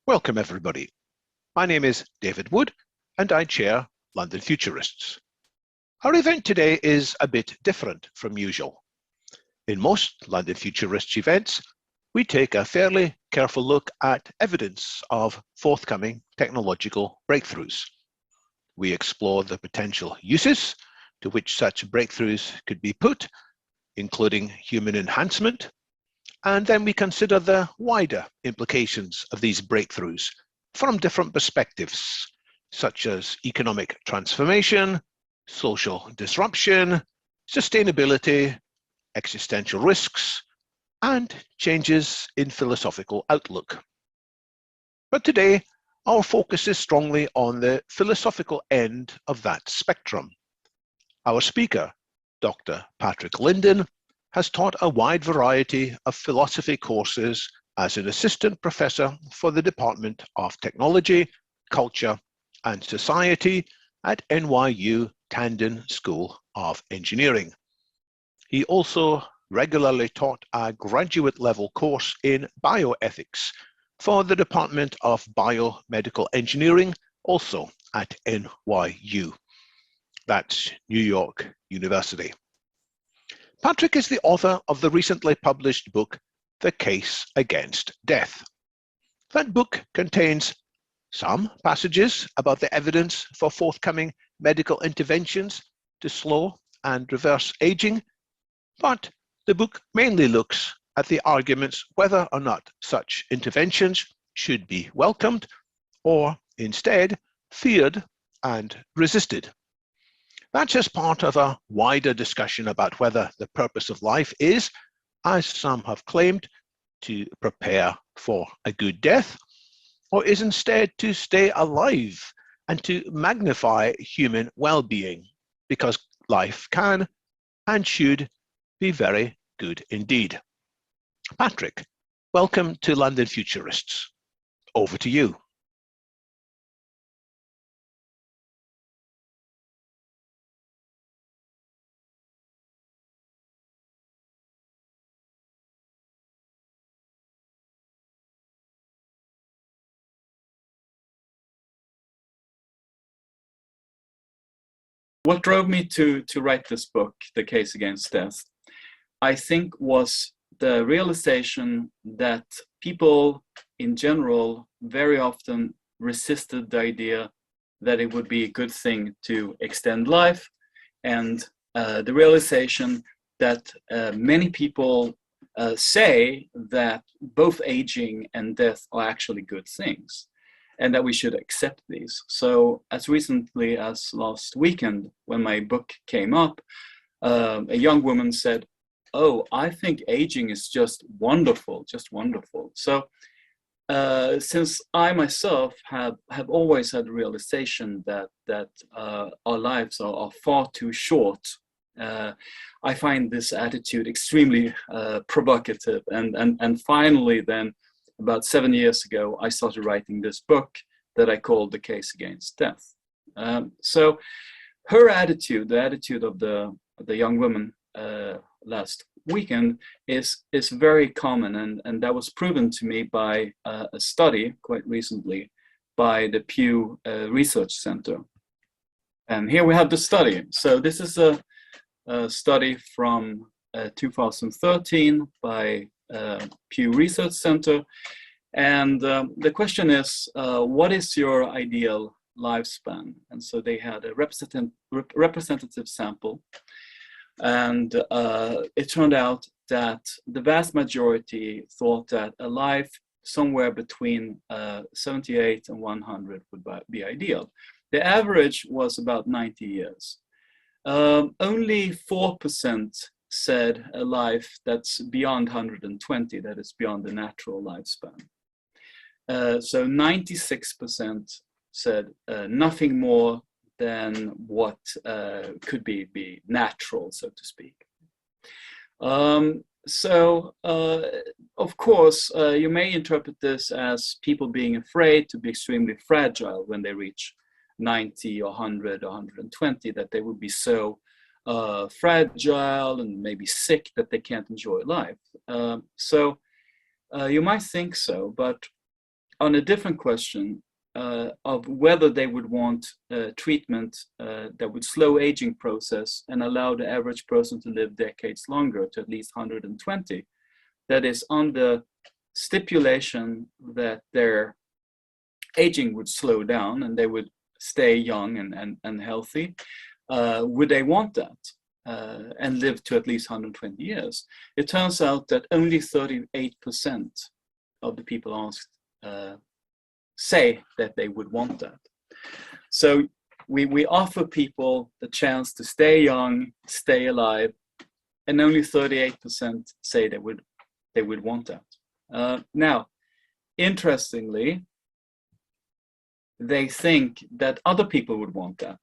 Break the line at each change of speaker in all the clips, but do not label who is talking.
Welcome everybody. My name is David Wood and I chair London Futurists. Our event today is a bit different from usual. In most London Futurists events, we take a fairly careful look at evidence of forthcoming technological breakthroughs. We explore the potential uses to which such breakthroughs could be put, including human enhancement, and then we consider the wider implications of these breakthroughs from different perspectives, such as economic transformation, social disruption, sustainability, existential risks, and changes in philosophical outlook. But today, our focus is strongly on the philosophical end of that spectrum. Our speaker, Dr. Patrick Linden, has taught a wide variety of philosophy courses as an assistant professor for the Department of Technology, Culture and Society at NYU Tandon School of Engineering. He also regularly taught a graduate level course in bioethics for the Department of Biomedical Engineering, also at NYU. That's New York University. Patrick is the author of the recently published book, The Case Against Death. That book contains some passages about the evidence for forthcoming medical interventions to slow and reverse aging, but the book mainly looks at the arguments whether or not such interventions should be welcomed or instead feared and resisted. That's just part of a wider discussion about whether the purpose of life is, as some have claimed, to prepare for a good death, or is instead to stay alive and to magnify human well-being, because life can and should be very good indeed. Patrick, welcome to London Futurists. Over to you.
What drove me to write this book, The Case Against Death, I think was the realization that people in general very often resisted the idea that it would be a good thing to extend life, and the realization that many people say that both aging and death are actually good things, and that we should accept these. So as recently as last weekend, when my book came up, a young woman said, "Oh, I think aging is just wonderful, just wonderful." So since I myself have always had the realization that our lives are far too short, I find this attitude extremely provocative. And finally then, about 7 years ago, I started writing this book that I called The Case Against Death. So her attitude, the attitude of the young woman last weekend is very common, and that was proven to me by a study quite recently by the Pew Research Center. And here we have the study. So this is a study from 2013 by Pew Research Center, and the question is, what is your ideal lifespan? And so they had a representative sample, and it turned out that the vast majority thought that a life somewhere between 78 and 100 would be ideal. The average was about 90 years. Only 4% said a life that's beyond 120, that is beyond the natural lifespan. So 96% said nothing more than what could be natural, so to speak. Of course, you may interpret this as people being afraid to be extremely fragile when they reach 90 or 100 or 120, that they would be so fragile and maybe sick that they can't enjoy life. You might think so, but on a different question of whether they would want treatment that would slow aging process and allow the average person to live decades longer, to at least 120. That is on the stipulation that their aging would slow down and they would stay young and healthy. Would they want that and live to at least 120 years? It turns out that only 38% of the people asked say that they would want that. So we offer people the chance to stay young, stay alive, and only 38% say they would want that. Now, interestingly, they think that other people would want that.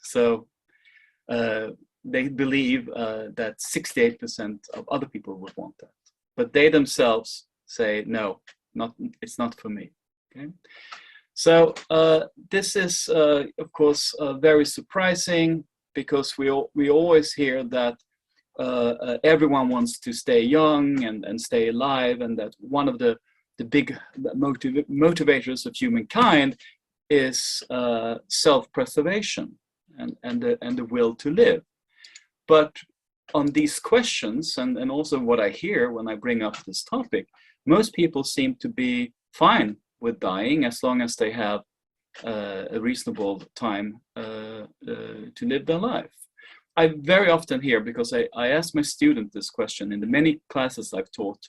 So they believe that 68% of other people would want that, but they themselves say no, it's not for me. Okay, so this is of course very surprising, because we always hear that everyone wants to stay young and stay alive, and that one of the big motivators of humankind is self-preservation and the will to live. But on these questions, and also what I hear when I bring up this topic, most people seem to be fine with dying as long as they have a reasonable time to live their life. I very often hear, because I ask my students this question in the many classes I've taught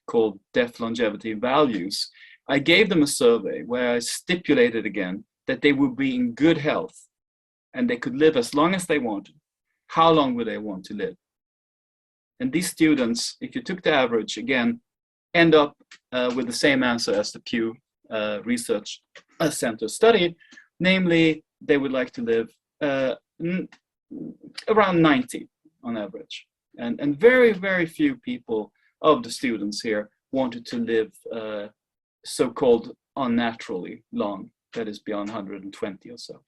called Death, Longevity, Values. I gave them a survey where I stipulated again that they would be in good health and they could live as long as they wanted. How long would they want to live? And these students, if you took the average again, end up with the same answer as the Pew Research Center study, namely they would like to live around 90 on average. And very, very few people of the students here wanted to live so-called unnaturally long, that is beyond 120 or so.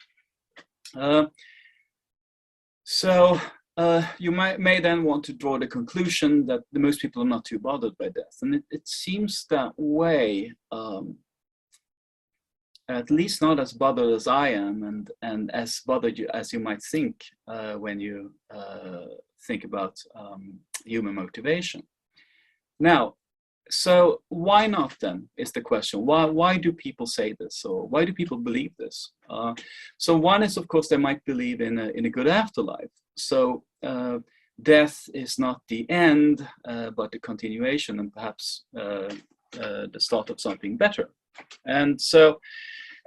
You may then want to draw the conclusion that the most people are not too bothered by death. And it seems that way, at least not as bothered as I am, and as bothered as you might think when you think about human motivation. Now, so why not then is the question. Why do people say this, or why do people believe this? So one is, of course, they might believe in a good afterlife. So death is not the end, but the continuation, and perhaps the start of something better. And so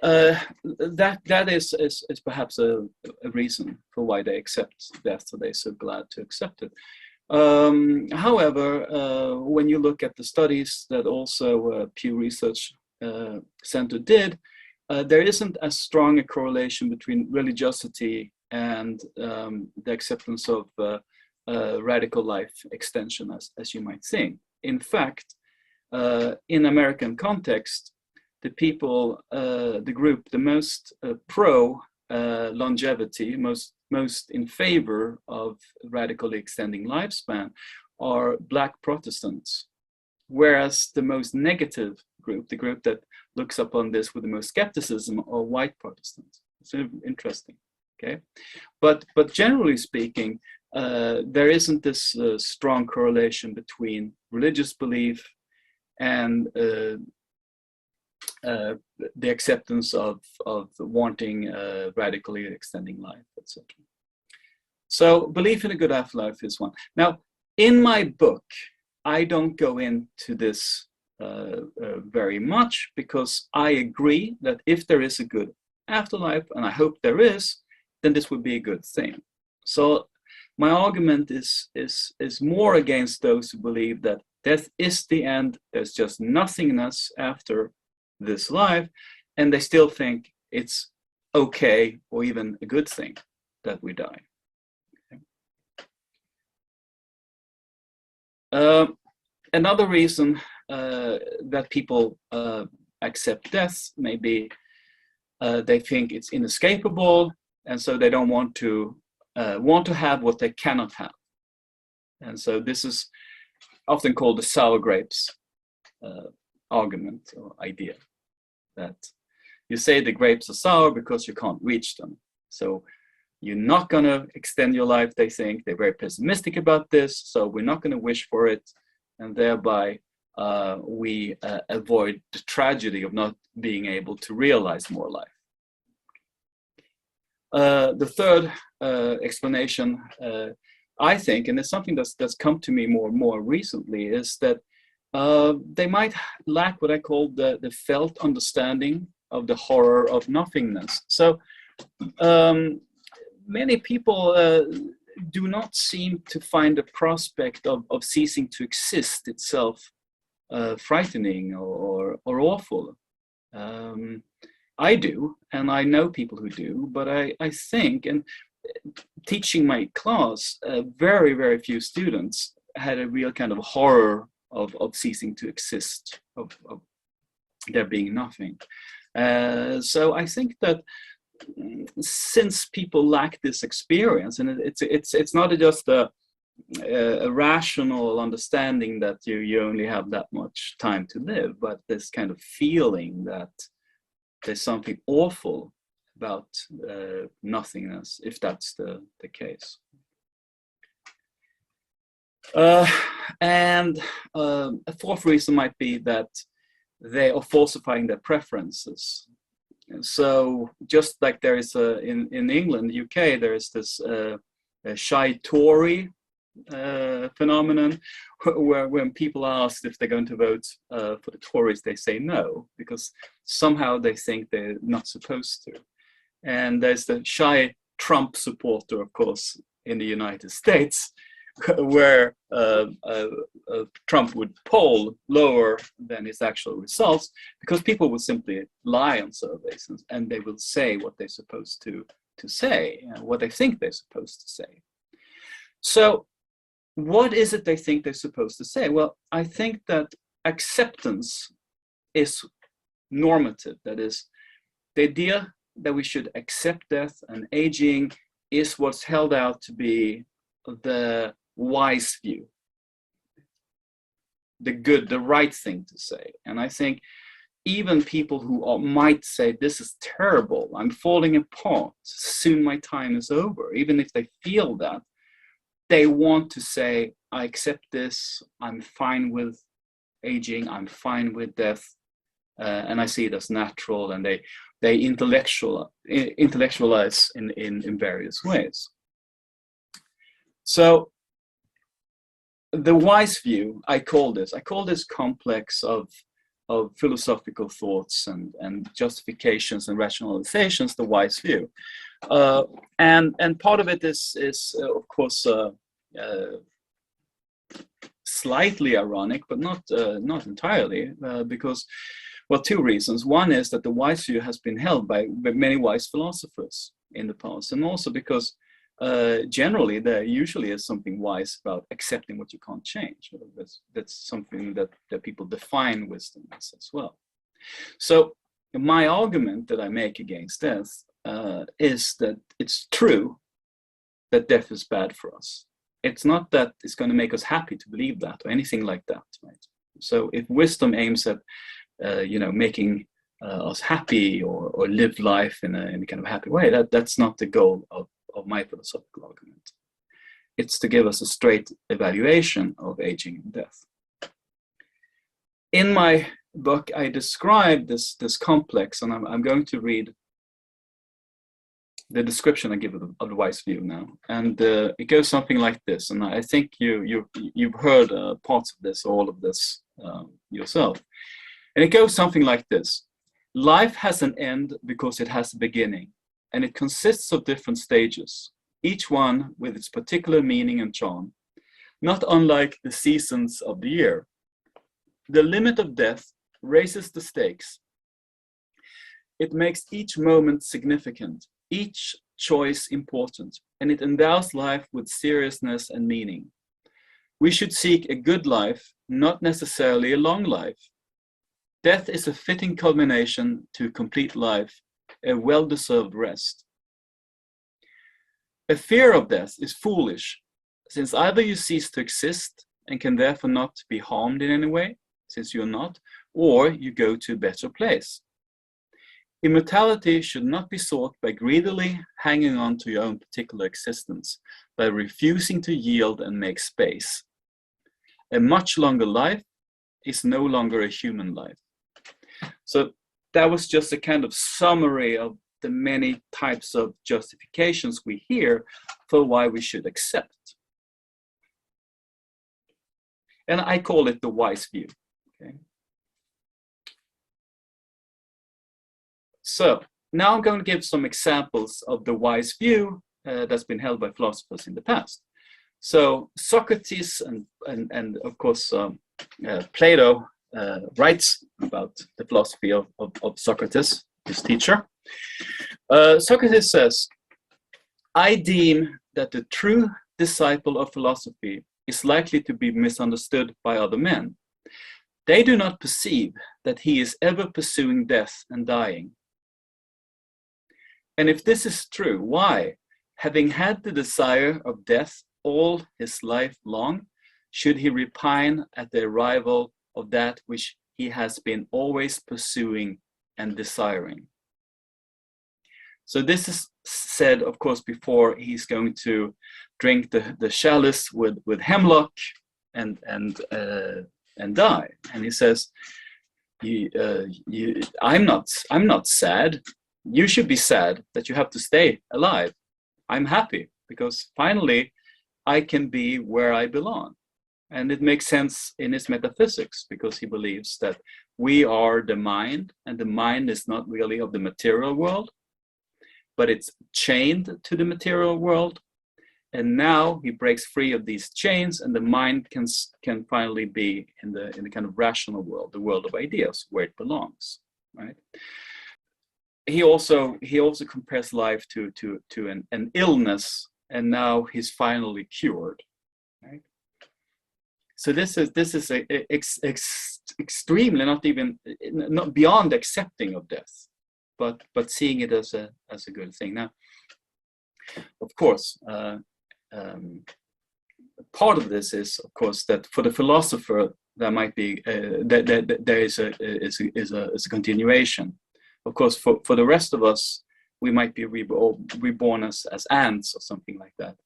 that is perhaps a reason for why they accept death, so they're so glad to accept it. However, when you look at the studies that also Pew Research Center did, there isn't as strong a correlation between religiosity and the acceptance of radical life extension as you might think. In fact, in American context, the people, the group, the most pro longevity, most in favor of radically extending lifespan, are Black Protestants, whereas the most negative group, the group that looks upon this with the most skepticism, are white Protestants. It's interesting, okay? But generally speaking, there isn't this strong correlation between religious belief and the acceptance of wanting radically extending life, etc. So belief in a good afterlife is one. Now, in my book, I don't go into this very much, because I agree that if there is a good afterlife, and I hope there is, then this would be a good thing. So my argument is more against those who believe that death is the end, there's just nothingness after this life, and they still think it's okay or even a good thing that we die. Okay. Another reason that people accept death, maybe they think it's inescapable, and so they don't want to have what they cannot have. And so this is often called the sour grapes argument or idea that you say the grapes are sour because you can't reach them. So you're not going to extend your life, they think. They're very pessimistic about this, so we're not going to wish for it, and thereby we avoid the tragedy of not being able to realize more life. The third explanation, I think, and it's something that's come to me more recently, is that they might lack what I call the felt understanding of the horror of nothingness. So many people do not seem to find the prospect of ceasing to exist itself frightening or awful. I do, and I know people who do, but I think, and teaching my class, very, very few students had a real kind of horror of ceasing to exist, of there being nothing. So I think that since people lack this experience, and it's not just a rational understanding that you only have that much time to live, but this kind of feeling that there's something awful about nothingness, if that's the case. And a fourth reason might be that they are falsifying their preferences. And so just like there is in England, UK, there is this shy Tory phenomenon where when people are asked if they're going to vote for the Tories, they say no, because somehow they think they're not supposed to. And there's the shy Trump supporter, of course, in the United States, where Trump would poll lower than his actual results, because people will simply lie on surveys and they will say what they're supposed to say, what they think they're supposed to say. So what is it they think they're supposed to say? Well, I think that acceptance is normative. That is, the idea that we should accept death and aging is what's held out to be the wise view, the good, the right thing to say. And I think even people who might say, this is terrible, I'm falling apart, soon my time is over, even if they feel that, they want to say, I accept this, I'm fine with aging, I'm fine with death, and I see it as natural, and they intellectualize in various ways. So the wise view, I call this complex of philosophical thoughts and justifications and rationalizations, the wise view. And part of it is of course slightly ironic, but not entirely, because, well, two reasons. One is that the wise view has been held by many wise philosophers in the past, and also because generally there usually is something wise about accepting what you can't change. That's something that people define wisdom as well. So my argument that I make against death is that it's true that death is bad for us. It's not that it's going to make us happy to believe that or anything like that, right? So if wisdom aims at making us happy or live life in a kind of happy way, that's not the goal of my philosophical argument. It's to give us a straight evaluation of aging and death. In my book, I describe this complex, and I'm going to read the description I give of the wise view now, and it goes something like this. And I think you've heard parts of this, all of this yourself. And it goes something like this: life has an end because it has a beginning, and it consists of different stages, each one with its particular meaning and charm, not unlike the seasons of the year. The limit of death raises the stakes. It makes each moment significant, each choice important, and it endows life with seriousness and meaning. We should seek a good life, not necessarily a long life. Death is a fitting culmination to complete life, a well-deserved rest. A fear of death is foolish, since either you cease to exist and can therefore not be harmed in any way, since you're not, or you go to a better place. Immortality should not be sought by greedily hanging on to your own particular existence, by refusing to yield and make space. A much longer life is no longer a human life. So that was just a kind of summary of the many types of justifications we hear for why we should accept. And I call it the wise view. Okay? So now I'm going to give some examples of the wise view that's been held by philosophers in the past. So Socrates and of course Plato writes about the philosophy of Socrates, his teacher. Socrates says, I deem that the true disciple of philosophy is likely to be misunderstood by other men. They do not perceive that he is ever pursuing death and dying. And if this is true, why, having had the desire of death all his life long, should he repine at the arrival of that which he has been always pursuing and desiring? So this is said, of course, before he's going to drink the chalice with hemlock and die. And he says, I'm not sad. You should be sad that you have to stay alive. I'm happy because finally I can be where I belong. And it makes sense in his metaphysics because he believes that we are the mind, and the mind is not really of the material world, but it's chained to the material world. And now he breaks free of these chains, and the mind can finally be in the kind of rational world, the world of ideas, where it belongs, right? He also compares life to an illness, and now he's finally cured, right? So this is extremely not beyond accepting of death, but seeing it as a good thing. Now, of course, part of this is, of course, that for the philosopher there might be there is a continuation. Of course, for the rest of us, we might be reborn as ants or something like that.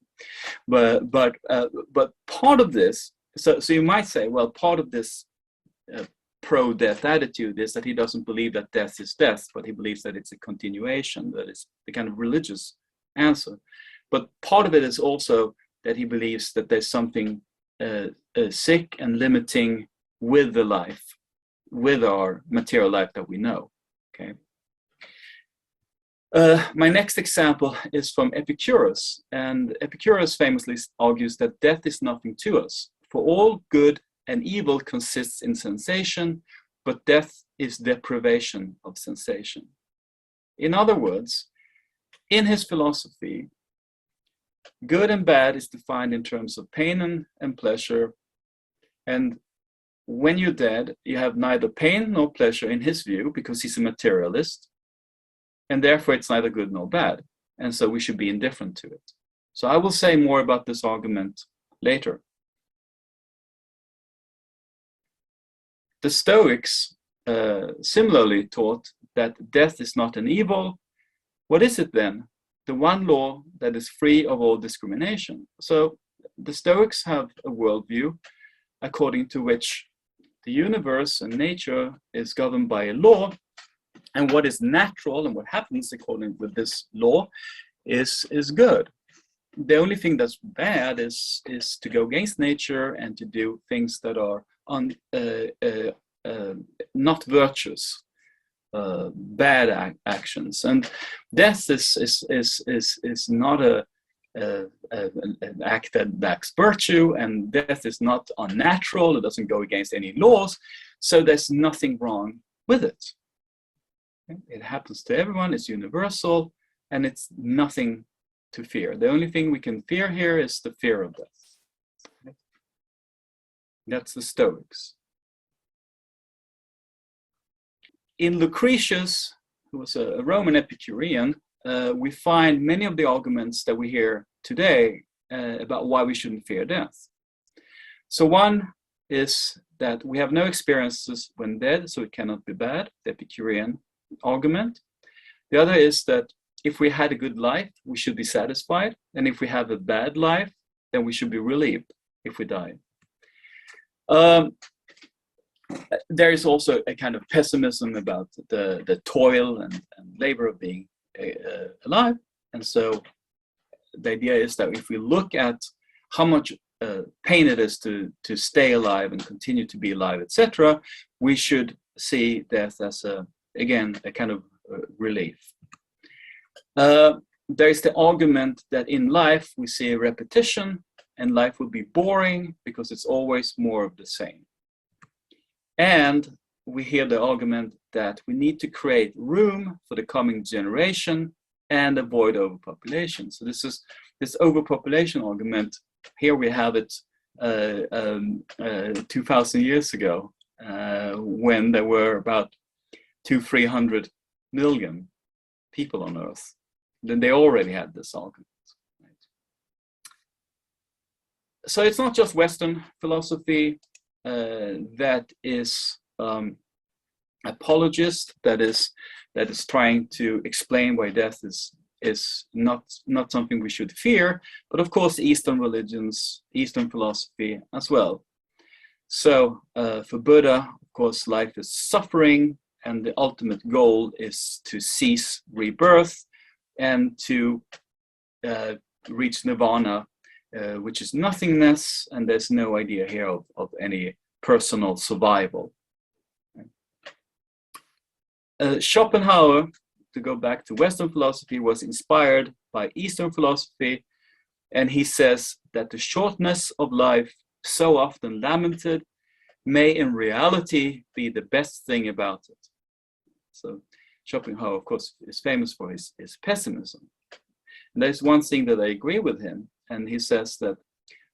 But part of this, so you might say, well, part of this pro-death attitude is that he doesn't believe that death is death, but he believes that it's a continuation, that it's the kind of religious answer. But part of it is also that he believes that there's something sick and limiting with the life, with our material life that we know. Okay. My next example is from Epicurus, and Epicurus famously argues that death is nothing to us, for all good and evil consists in sensation, but death is deprivation of sensation. In other words, in his philosophy, good and bad is defined in terms of pain and pleasure, and when you're dead, you have neither pain nor pleasure in his view, because he's a materialist, and therefore it's neither good nor bad, and so we should be indifferent to it. So I will say more about this argument later. The Stoics similarly taught that death is not an evil. What is it then? The one law that is free of all discrimination. So the Stoics have a worldview according to which the universe and nature is governed by a law, and what is natural and what happens according with this law is good. The only thing that's bad is to go against nature and to do things that are not virtuous, bad actions. And death is not an act that lacks virtue, and death is not unnatural. It doesn't go against any laws, so there's nothing wrong with it. It happens to everyone. It's universal, and it's nothing to fear. The only thing we can fear here is the fear of death. That's the Stoics. In Lucretius, who was a Roman Epicurean, we find many of the arguments that we hear today about why we shouldn't fear death. So one is that we have no experiences when dead, so it cannot be bad, the Epicurean argument. The other is that if we had a good life, we should be satisfied. And if we have a bad life, then we should be relieved if we die. There is also a kind of pessimism about the toil and labor of being alive. And so the idea is that if we look at how much pain it is to stay alive and continue to be alive, etc., we should see death as again a kind of relief. There is the argument that in life we see a repetition and life will be boring because it's always more of the same. And we hear the argument that we need to create room for the coming generation and avoid overpopulation. So this overpopulation argument, here we have it 2,000 years ago, when there were about 200-300 million people on Earth. Then they already had this argument. Right? So it's not just Western philosophy that is apologist, that is trying to explain why death is not something we should fear, but of course Eastern religions, Eastern philosophy as well. So for Buddha, of course, life is suffering, and the ultimate goal is to cease rebirth and to reach nirvana, which is nothingness, and there's no idea here of any personal survival. Schopenhauer, to go back to Western philosophy, was inspired by Eastern philosophy, and he says that the shortness of life, so often lamented, may in reality be the best thing about it. So Schopenhauer, of course, is famous for his pessimism. And there's one thing that I agree with him, and he says that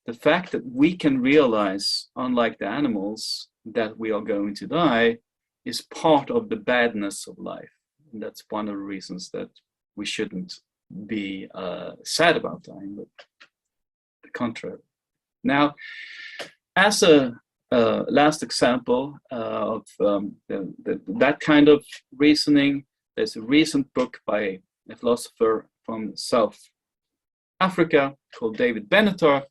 the fact that we can realize, unlike the animals, that we are going to die is part of the badness of life. And that's one of the reasons that we shouldn't be sad about dying, but the contrary. Now, as a last example of that kind of reasoning, there's a recent book by a philosopher from South Africa called David Benatar,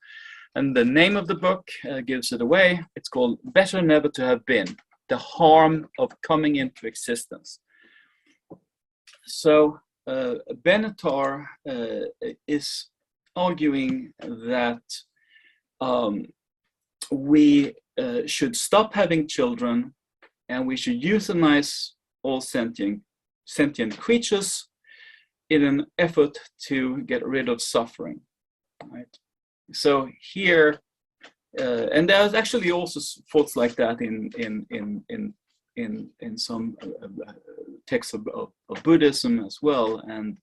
and the name of the book gives it away. It's called Better Never to Have Been: The Harm of Coming into Existence. So Benatar is arguing that we should stop having children, and we should euthanize all sentient creatures in an effort to get rid of suffering. Right? So here, and there's actually also thoughts like that in some texts of Buddhism as well, and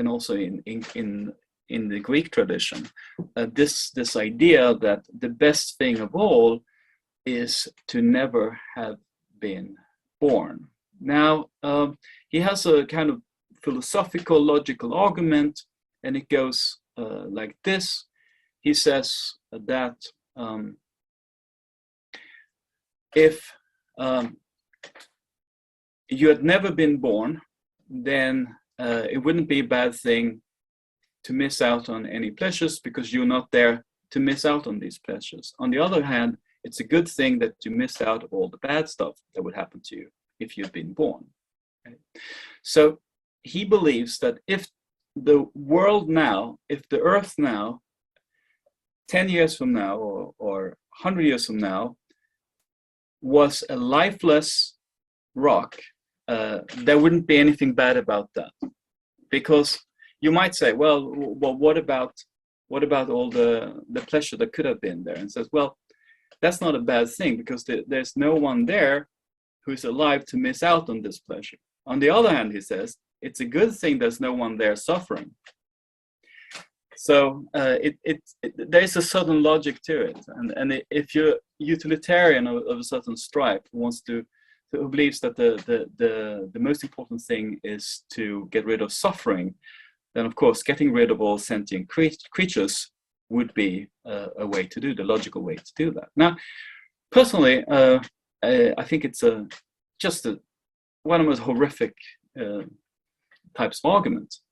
also in the Greek tradition, this idea that the best thing of all is to never have been born. Now, he has a kind of philosophical, logical argument, and it goes like this. He says that if you had never been born, then it wouldn't be a bad thing to miss out on any pleasures, because you're not there to miss out on these pleasures. On the other hand, it's a good thing that you missed out of all the bad stuff that would happen to you if you'd been born. Okay? So he believes that if the world now, if the earth now, 10 years from now or 100 years from now, was a lifeless rock, there wouldn't be anything bad about that. Because you might say, well, what about all the pleasure that could have been there? And says, well, that's not a bad thing, because there's no one there who's alive to miss out on this pleasure. On the other hand, he says, it's a good thing there's no one there suffering. So there's a certain logic to it. And if you're utilitarian of a certain stripe who believes that the most important thing is to get rid of suffering, then of course getting rid of all sentient creatures would be a way to do, the logical way to do that. Now, personally, I think it's just one of the most horrific types of arguments.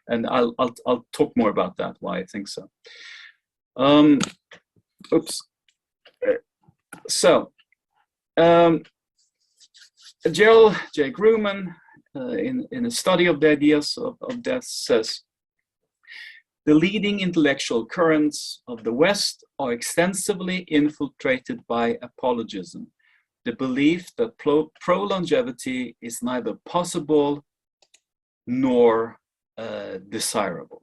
And I'll talk more about that, why I think so. So, Gerald J. Grumman, in a study of the ideas of death, says, the leading intellectual currents of the West are extensively infiltrated by apologism, the belief that pro-longevity is neither possible nor desirable.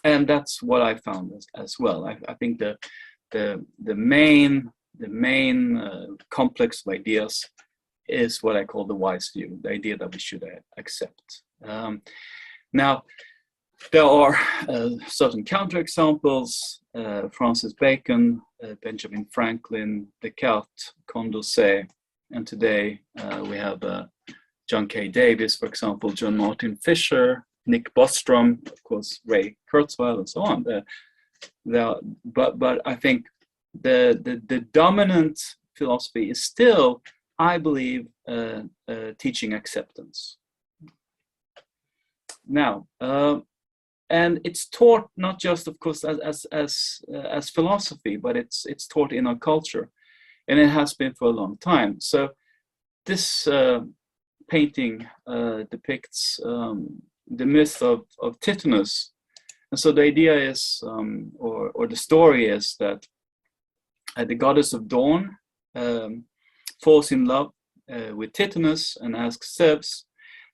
And that's what I found as well. I think the main complex of ideas is what I call the wise view, the idea that we should accept. Now, there are certain counterexamples: Francis Bacon, Benjamin Franklin, Descartes, Condorcet, and today we have John K. Davis, for example, John Martin Fisher, Nick Bostrom, of course, Ray Kurzweil, and so on. But I think the dominant philosophy is still, I believe, teaching acceptance. Now, and it's taught not just, of course, as philosophy, but it's taught in our culture, and it has been for a long time. So this painting depicts the myth of Titanus, and so the idea is, or the story is, that the goddess of dawn falls in love with Titanus and asks Zeus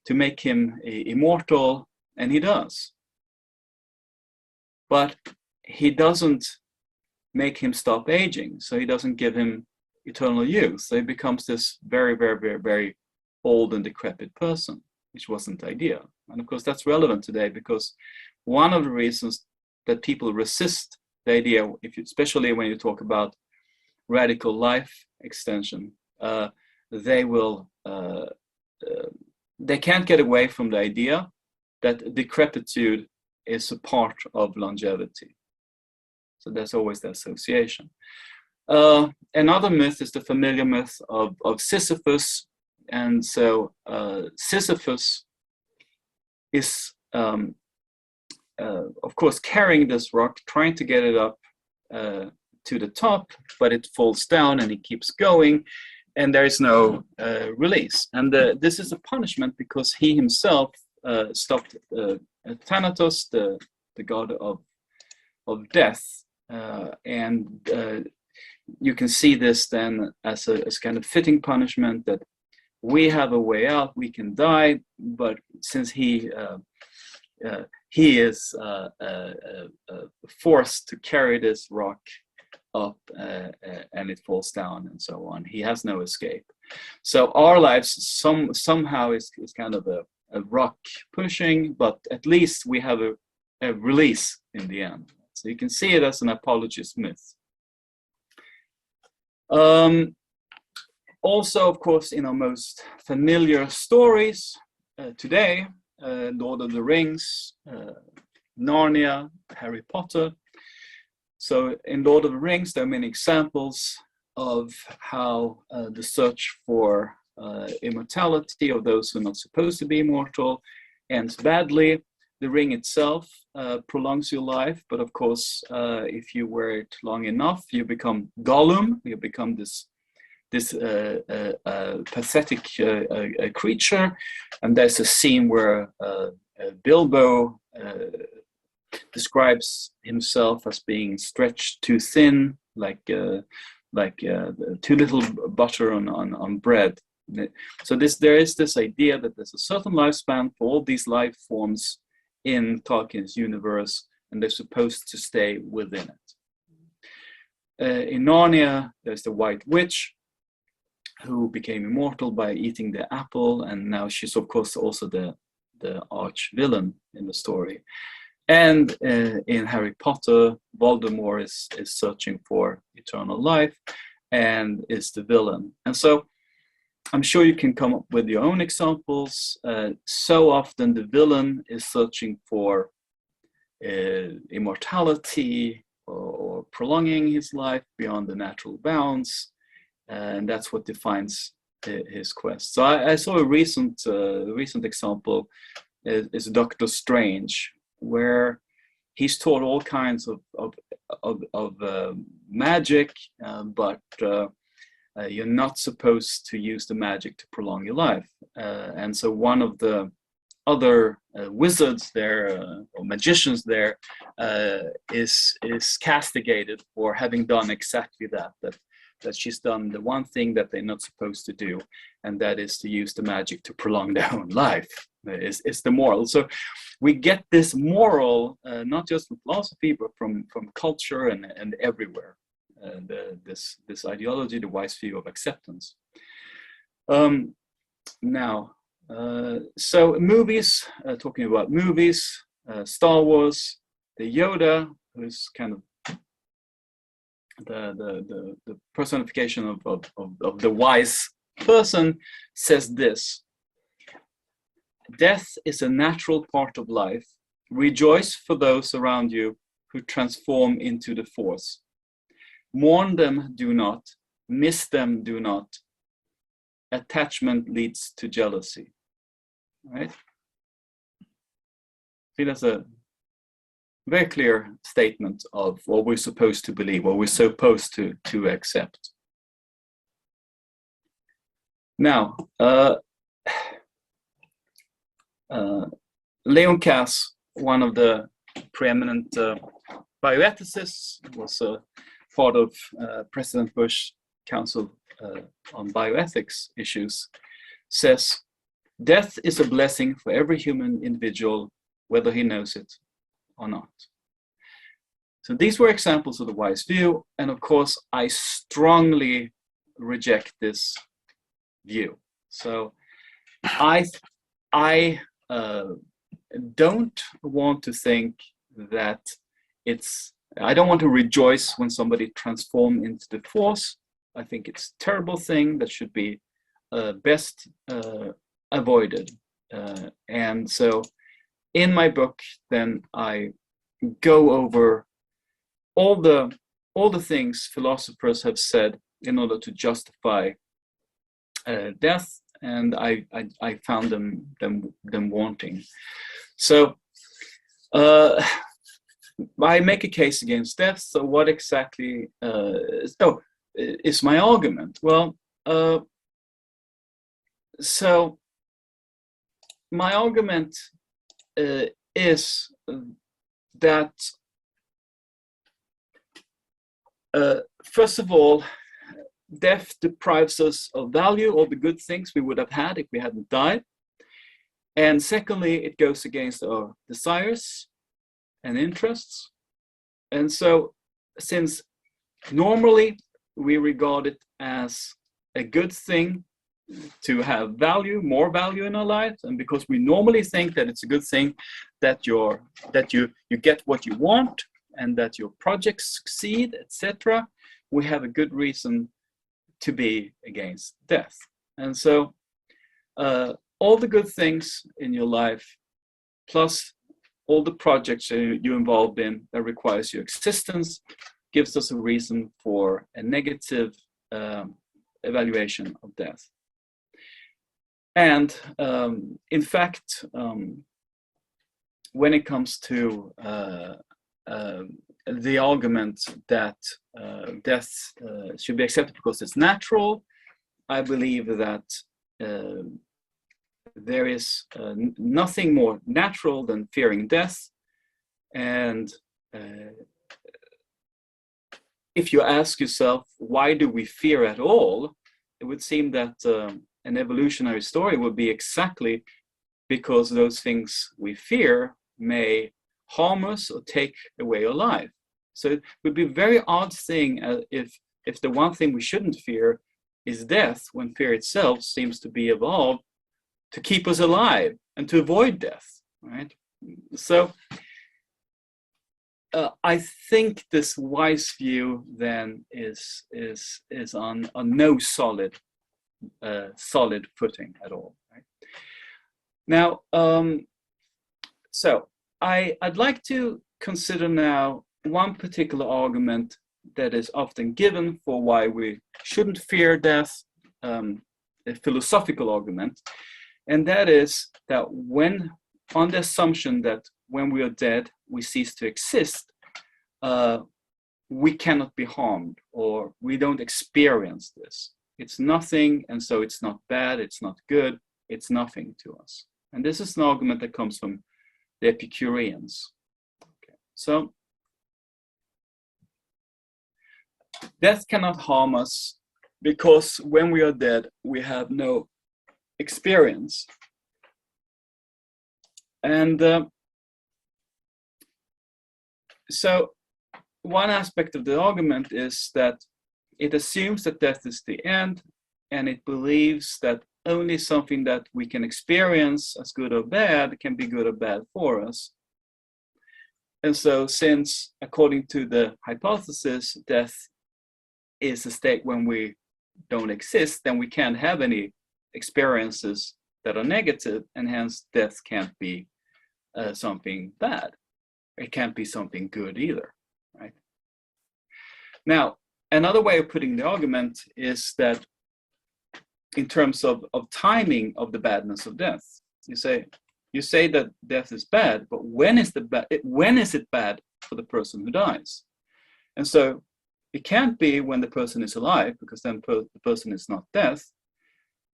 to make him immortal, and he does. But he doesn't make him stop aging, so he doesn't give him eternal youth. So he becomes this very, very, very, very old and decrepit person, which wasn't the idea. And of course, that's relevant today, because one of the reasons that people resist the idea, especially when you talk about radical life extension, they can't get away from the idea that decrepitude is a part of longevity. So there's always the association. Another myth is the familiar myth of Sisyphus. And so Sisyphus is, of course, carrying this rock, trying to get it up to the top, but it falls down and he keeps going, and there is no release. And this is a punishment because he himself stopped Thanatos, the god of death, and you can see this then as kind of fitting punishment, that we have a way out, we can die, but since he is forced to carry this rock up and it falls down and so on, he has no escape. So our lives somehow is kind of a rock pushing, but at least we have a release in the end. So you can see it as an apologist myth. Also, of course, in our most familiar stories today, Lord of the Rings, Narnia, Harry Potter. So in Lord of the Rings, there are many examples of how the search for immortality of those who are not supposed to be immortal ends badly. The ring itself prolongs your life, but of course, if you wear it long enough, you become Gollum. You become this pathetic creature. And there's a scene where Bilbo describes himself as being stretched too thin, like too little butter on bread. So there is this idea that there's a certain lifespan for all these life forms in Tolkien's universe, and they're supposed to stay within it. In Narnia, there's the White Witch, who became immortal by eating the apple, and now she's of course also the arch villain in the story. And in Harry Potter, Voldemort is searching for eternal life and is the villain. And so I'm sure you can come up with your own examples. So often the villain is searching for immortality or prolonging his life beyond the natural bounds, and that's what defines his quest. So I saw a recent example is Doctor Strange, where he's taught all kinds of magic, but you're not supposed to use the magic to prolong your life. And so one of the other wizards there, or magicians there, is castigated for having done exactly that she's done the one thing that they're not supposed to do, and that is to use the magic to prolong their own life. Is the moral. So we get this moral not just from philosophy, but from culture and everywhere. This ideology, the wise view of acceptance. Now, so movies. Talking about movies, Star Wars, the Yoda, who's kind of the personification of the wise person, says this: death is a natural part of life. Rejoice for those around you who transform into the Force. Mourn them, do not. Miss them, do not. Attachment leads to jealousy. Right? See, that's a very clear statement of what we're supposed to believe, what we're supposed to accept. Now, Leon Kass, one of the preeminent bioethicists, was part of President Bush Council on Bioethics issues, says, death is a blessing for every human individual, whether he knows it or not. So these were examples of the wise view, and of course I strongly reject this view. So I don't want to think that I don't want to rejoice when somebody transforms into the Force. I think it's a terrible thing that should be best avoided. And so in my book, then I go over all the things philosophers have said in order to justify death, and I found them wanting. So I make a case against death. So what exactly is my argument? Well, so my argument is that first of all, death deprives us of value, all the good things we would have had if we hadn't died. And secondly, it goes against our desires and interests. And so since normally we regard it as a good thing to have value, more value in our lives, and because we normally think that it's a good thing that you get what you want and that your projects succeed, etc., we have a good reason to be against death. And so all the good things in your life, plus all the projects you're involved in that requires your existence, gives us a reason for a negative evaluation of death. And in fact, when it comes to the argument that death should be accepted because it's natural, I believe that there is nothing more natural than fearing death. And if you ask yourself, why do we fear at all? It would seem that an evolutionary story would be exactly because those things we fear may harm us or take away our life. So it would be a very odd thing if the one thing we shouldn't fear is death, when fear itself seems to be evolved to keep us alive and to avoid death, right? So I think this wise view then is on no solid solid footing at all. Right? Now, so I'd like to consider now one particular argument that is often given for why we shouldn't fear death, a philosophical argument, and that is that when, on the assumption that when we are dead, we cease to exist, we cannot be harmed, or we don't experience this. It's nothing, and so it's not bad, it's not good, it's nothing to us. And this is an argument that comes from the Epicureans. Okay. So, death cannot harm us because when we are dead, we have no experience. And so one aspect of the argument is that it assumes that death is the end, and it believes that only something that we can experience as good or bad can be good or bad for us. And so since, according to the hypothesis, death is a state when we don't exist, then we can't have any experiences that are negative, and hence death can't be something bad. It can't be something good either, right? Now, another way of putting the argument is that in terms of timing of the badness of death, you say that death is bad, but when is it bad for the person who dies? And so it can't be when the person is alive, because then the person is not death,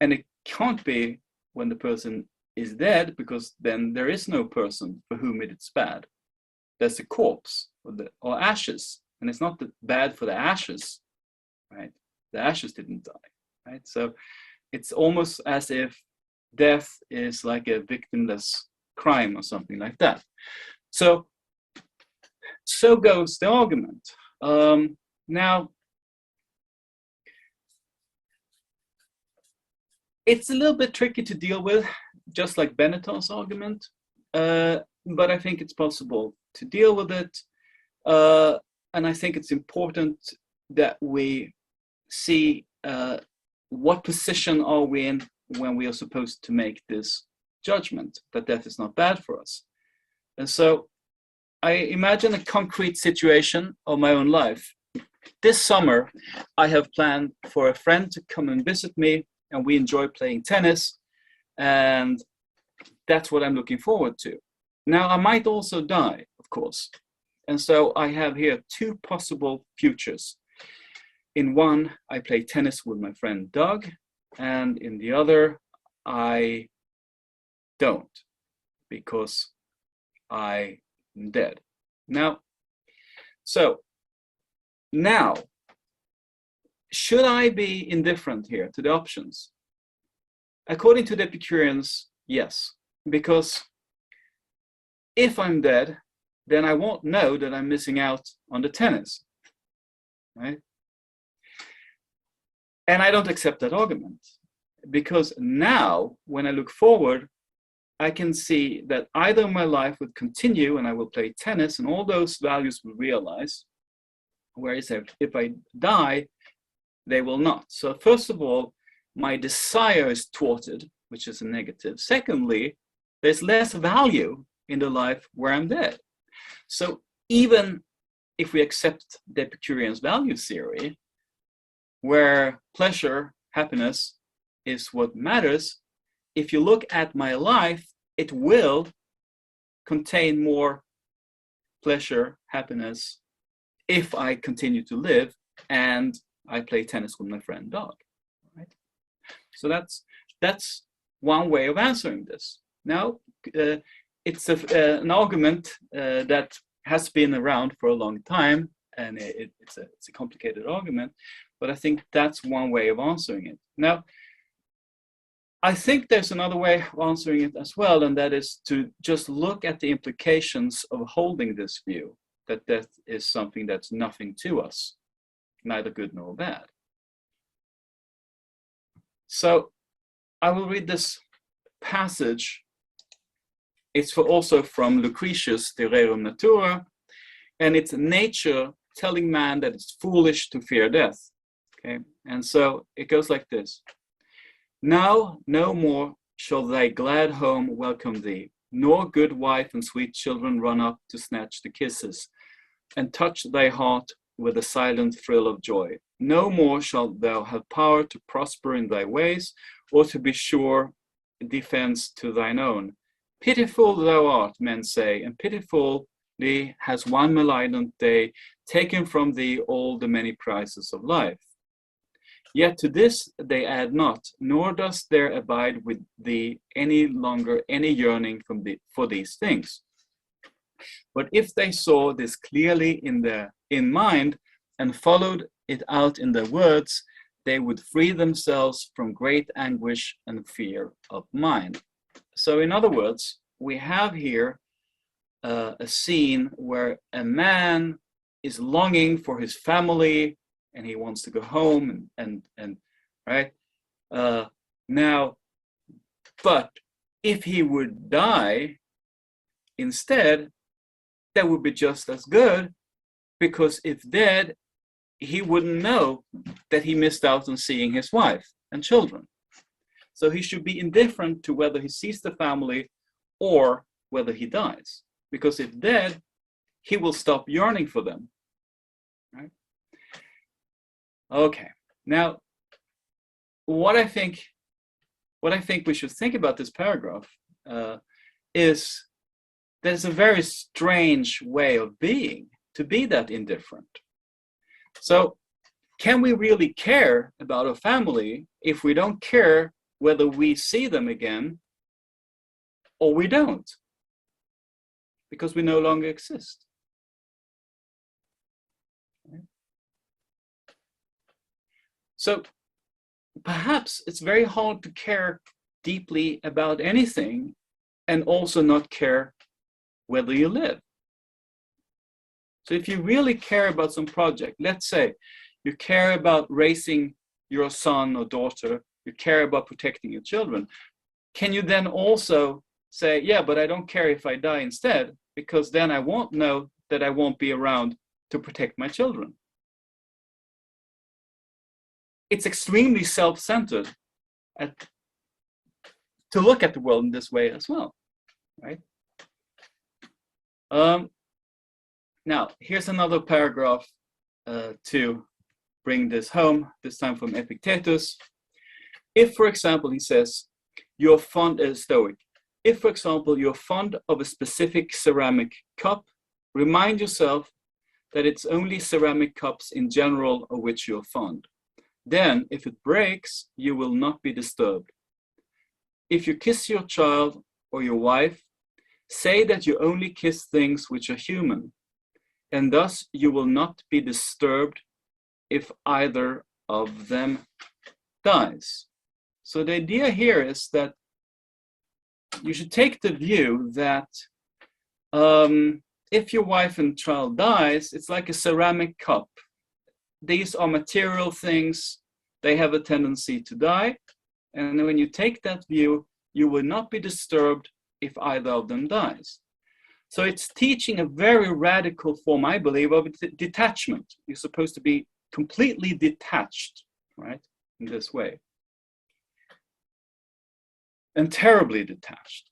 and it can't be when the person is dead, because then there is no person for whom it's bad. There's a corpse or ashes, and it's not bad for the ashes, right? The ashes didn't die, right? So it's almost as if death is like a victimless crime or something like that. So goes the argument. Now, it's a little bit tricky to deal with, just like Benetton's argument, but I think it's possible to deal with it. And I think it's important that we see what position are we in when we are supposed to make this judgment that death is not bad for us. And so I imagine a concrete situation of my own life. This summer, I have planned for a friend to come and visit me, and we enjoy playing tennis, and that's what I'm looking forward to. Now, I might also die, of course, and so I have here two possible futures. In one, I play tennis with my friend Doug, and in the other, I don't, because I am dead. Now, should I be indifferent here to the options? According to the Epicureans, yes, because if I'm dead, then I won't know that I'm missing out on the tennis, right? And I don't accept that argument, because now, when I look forward, I can see that either my life would continue and I will play tennis and all those values will realize, whereas if I die, they will not. So first of all, my desire is thwarted, which is a negative. Secondly, there's less value in the life where I'm dead. So even if we accept the Epicurean's value theory, where pleasure, happiness is what matters, if you look at my life, it will contain more pleasure, happiness, if I continue to live and I play tennis with my friend Doug, right? So that's one way of answering this. Now, it's an argument that has been around for a long time, and it's a complicated argument, but I think that's one way of answering it. Now, I think there's another way of answering it as well, and that is to just look at the implications of holding this view, that death is something that's nothing to us, neither good nor bad. So I will read this passage. It's also from Lucretius' De Rerum Natura, and it's nature telling man that it's foolish to fear death. Okay, and so it goes like this. Now no more shall thy glad home welcome thee, nor good wife and sweet children run up to snatch the kisses, and touch thy heart with a silent thrill of joy. No more shalt thou have power to prosper in thy ways, or to be sure defense to thine own. Pitiful thou art, men say, and pitifully has one malignant day taken from thee all the many prizes of life. Yet to this they add not, nor does there abide with thee any longer any yearning for these things. But if they saw this clearly in mind and followed it out in their words, they would free themselves from great anguish and fear of mind. So in other words, we have here a scene where a man is longing for his family and he wants to go home and right now, but if he would die instead, that would be just as good, because if dead, he wouldn't know that he missed out on seeing his wife and children. So he should be indifferent to whether he sees the family or whether he dies, because if dead, he will stop yearning for them. Right? Okay. Now, what I think we should think about this paragraph is there's a very strange way of being, to be that indifferent. So can we really care about a family if we don't care whether we see them again or we don't? Because we no longer exist. So perhaps it's very hard to care deeply about anything and also not care whether you live. So if you really care about some project, let's say you care about raising your son or daughter, you care about protecting your children, can you then also say, yeah, but I don't care if I die instead, because then I won't know that I won't be around to protect my children? It's extremely self-centered to look at the world in this way as well, right? Now, here's another paragraph to bring this home, this time from Epictetus. If, for example, he says, you're fond of Stoic. If, for example, you're fond of a specific ceramic cup, remind yourself that it's only ceramic cups in general of which you're fond. Then, if it breaks, you will not be disturbed. If you kiss your child or your wife, say that you only kiss things which are human, and thus you will not be disturbed if either of them dies. So the idea here is that you should take the view that if your wife and child dies, it's like a ceramic cup. These are material things, they have a tendency to die, and when you take that view, you will not be disturbed if either of them dies. So it's teaching a very radical form, I believe, of detachment. You're supposed to be completely detached, right, in this way. And terribly detached.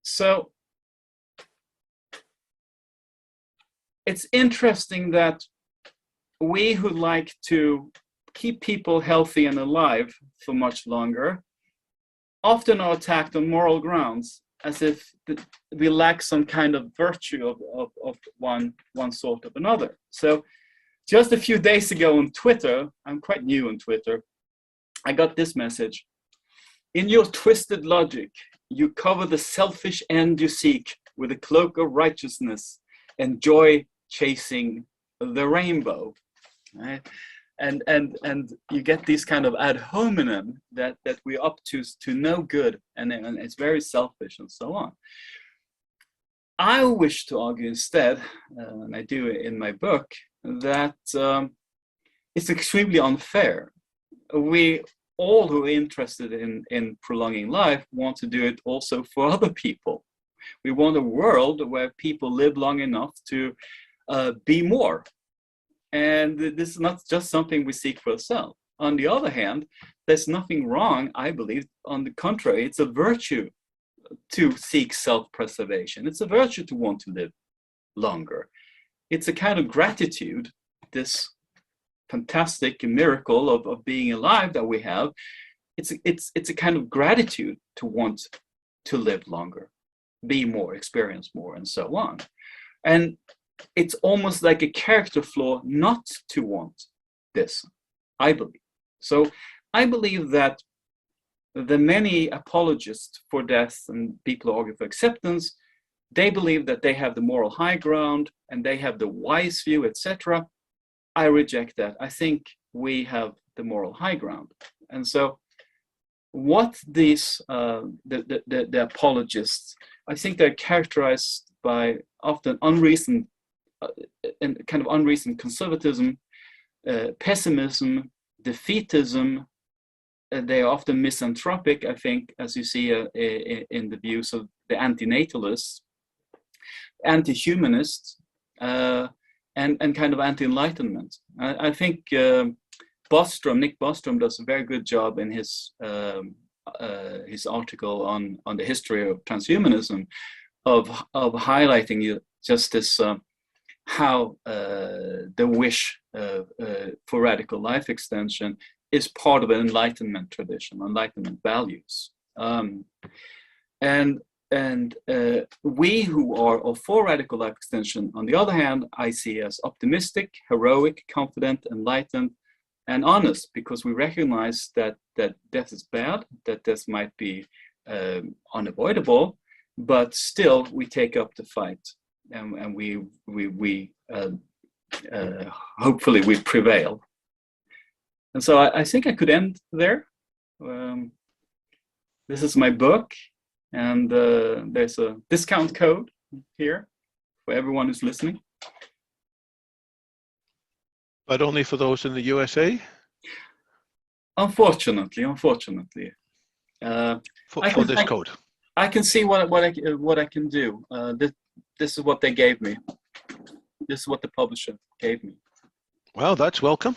So it's interesting that we who like to keep people healthy and alive for much longer often are attacked on moral grounds, as if we lack some kind of virtue of one sort or another. So just a few days ago on Twitter, I'm quite new on Twitter, I got this message. In your twisted logic, you cover the selfish end you seek with a cloak of righteousness and joy chasing the rainbow. Right? And you get these kind of ad hominem that we're up to no good, and it's very selfish and so on. I wish to argue instead, and I do it in my book, that it's extremely unfair. We all who are interested in prolonging life want to do it also for other people. We want a world where people live long enough to be more. And this is not just something we seek for ourselves. on the other hand, there's nothing wrong, I believe. On the contrary, it's a virtue to seek self-preservation. It's a virtue to want to live longer. It's a kind of gratitude, this fantastic miracle of being alive that we have. It's a kind of gratitude to want to live longer, be more, experience more, and so on. And it's almost like a character flaw not to want this, I believe. So I believe that the many apologists for death and people who argue for acceptance, they believe that they have the moral high ground and they have the wise view, etc. I reject that. I think we have the moral high ground. And so what these, the apologists, I think they're characterized by often unreasoned and kind of unreasoned conservatism, pessimism, defeatism. They are often misanthropic, I think, as you see in the views of the antinatalists, anti-humanists, and kind of anti-enlightenment. I think Nick Bostrom does a very good job in his article on the history of transhumanism, of highlighting just this how the wish for radical life extension is part of an Enlightenment tradition, Enlightenment values, and we who are for radical life extension, on the other hand, I see as optimistic, heroic, confident, enlightened, and honest, because we recognize that death is bad, that death might be unavoidable, but still we take up the fight, and we hopefully we prevail. And so I think I could end there. This is my book, and there's a discount code here for everyone who's listening.
But only for those in the USA?
Unfortunately.
For this code?
I can see what I can do. This is what they gave me. This is what the publisher gave me.
Well, that's welcome.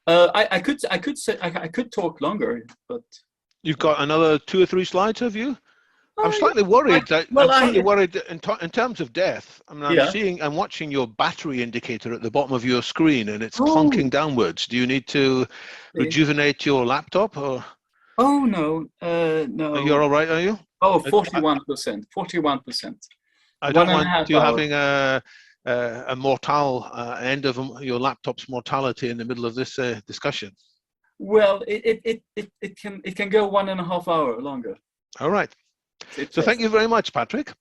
I could talk longer, but
you've got another 2 or 3 slides, have you? I'm slightly worried in terms of death. I mean, I'm watching your battery indicator at the bottom of your screen, and it's clunking downwards. Do you need to rejuvenate your laptop, or?
Oh no, no.
You're all right, are you?
Oh, 41%. 41%.
I don't want you having a mortal end of your laptop's mortality in the middle of this discussion.
Well, it can go 1.5 hours longer.
All right. So thank you very much, Patrick.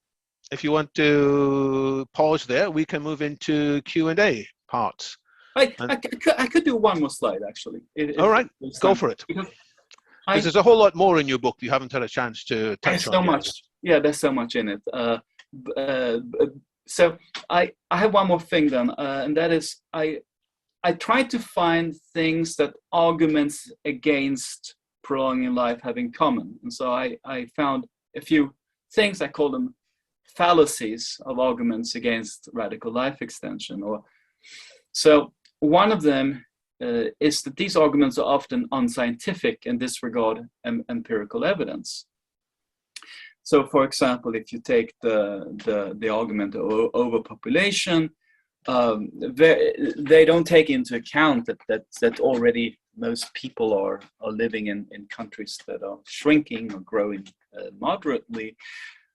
If you want to pause there, we can move into Q&A parts.
I could do one more slide, actually.
All right, go for it. Because there's a whole lot more in your book you haven't had a chance to touch on.
So much. Yeah, there's so much in it. So I have one more thing then, and that is I tried to find things that arguments against prolonging life have in common. And so I found a few things. I call them fallacies of arguments against radical life extension. So one of them is that these arguments are often unscientific and disregard empirical evidence. So, for example, if you take the argument of overpopulation, they don't take into account that already most people are living in countries that are shrinking or growing moderately,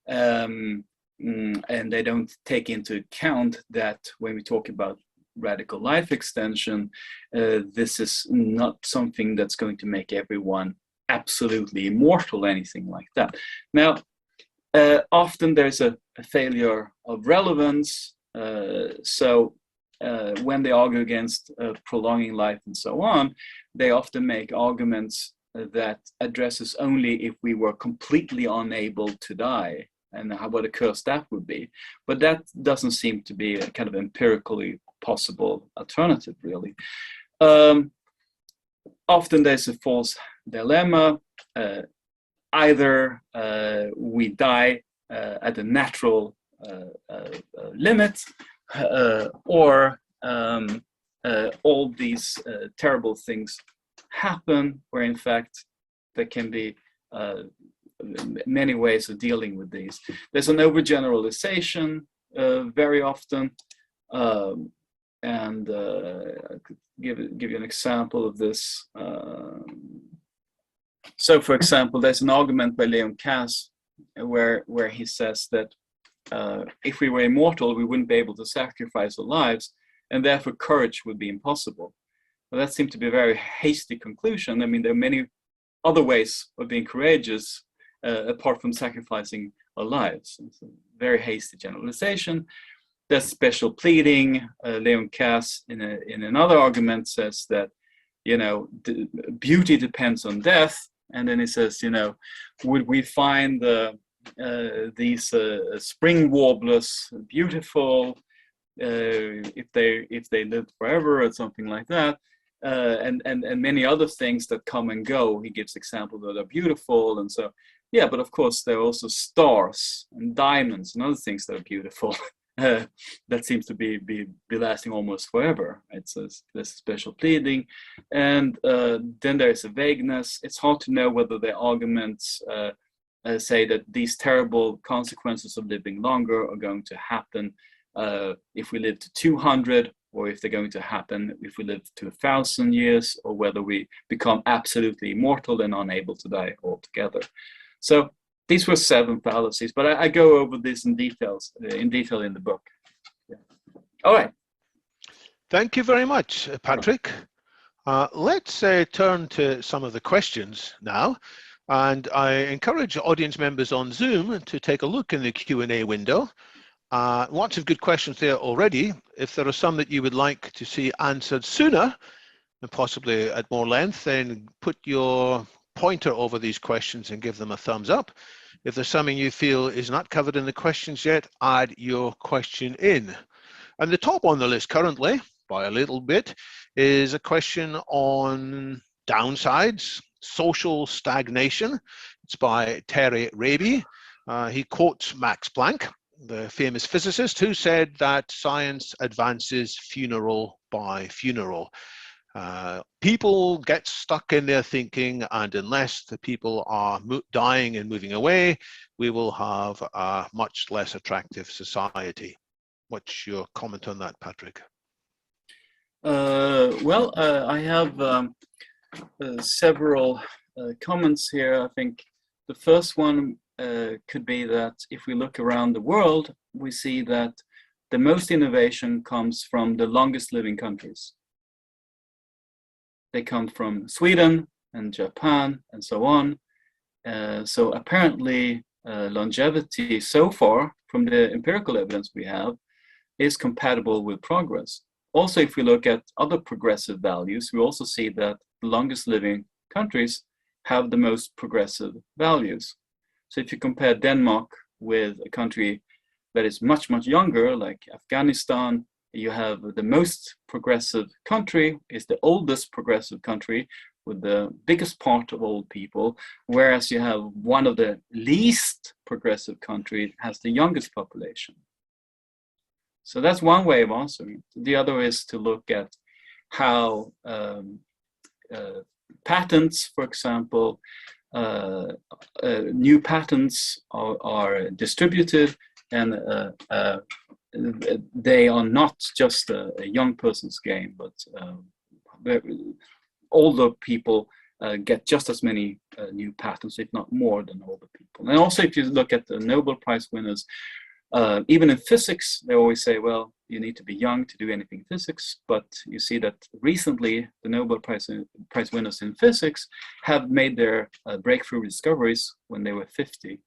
and they don't take into account that when we talk about radical life extension, this is not something that's going to make everyone absolutely immortal, anything like that. Now, often there's a failure of relevance. So when they argue against prolonging life and so on, they often make arguments that addresses only if we were completely unable to die, and what a curse that would be. But that doesn't seem to be a kind of empirically possible alternative, really. Often there's a false dilemma. Either we die at a natural limit, or all these terrible things happen, where in fact there can be many ways of dealing with these. There's an overgeneralization very often, and I could give you an example of this. So, for example, there's an argument by Leon Kass where he says that if we were immortal, we wouldn't be able to sacrifice our lives, and therefore courage would be impossible. Well, that seemed to be a very hasty conclusion. I mean, there are many other ways of being courageous apart from sacrificing our lives. It's a very hasty generalization. There's special pleading. Leon Kass, in another argument, says that, you know, beauty depends on death. And then he says, you know, would we find these spring warblers beautiful if they lived forever, or something like that? And many other things that come and go. He gives examples that are beautiful, and so yeah. But of course, there are also stars and diamonds and other things that are beautiful. That seems to be lasting almost forever. There's special pleading, and then there's a vagueness. It's hard to know whether the arguments say that these terrible consequences of living longer are going to happen if we live to 200, or if they're going to happen if we live to 1,000 years, or whether we become absolutely immortal and unable to die altogether. So these were 7 fallacies, but I go over this in detail in the book. Yeah. All right.
Thank you very much, Patrick. Let's turn to some of the questions now. And I encourage audience members on Zoom to take a look in the Q&A window. Lots of good questions there already. If there are some that you would like to see answered sooner, and possibly at more length, then put your pointer over these questions and give them a thumbs up. If there's something you feel is not covered in the questions yet, add your question in. And the top on the list currently, by a little bit, is a question on downsides, social stagnation. It's by Terry Raby. He quotes Max Planck, the famous physicist, who said that science advances funeral by funeral. People get stuck in their thinking, and unless the people are dying and moving away, we will have a much less attractive society. What's your comment on that, Patrick?
Well, I have several comments here. I think the first one could be that if we look around the world, we see that the most innovation comes from the longest living countries. They come from Sweden and Japan and so on. So apparently longevity so far, from the empirical evidence we have, is compatible with progress. Also, if we look at other progressive values, we also see that the longest living countries have the most progressive values. So if you compare Denmark with a country that is much, much younger, like Afghanistan, you have the most progressive country is the oldest progressive country with the biggest part of old people, whereas you have one of the least progressive countries has the youngest population. So that's one way of answering it. The other is to look at how patents, for example, new patents are distributed, and they are not just a young person's game, but older people get just as many new patents, if not more, than older people. And also, if you look at the Nobel Prize winners, even in physics, they always say, well, you need to be young to do anything in physics. But you see that recently, the Nobel Prize winners in physics have made their breakthrough discoveries when they were 50,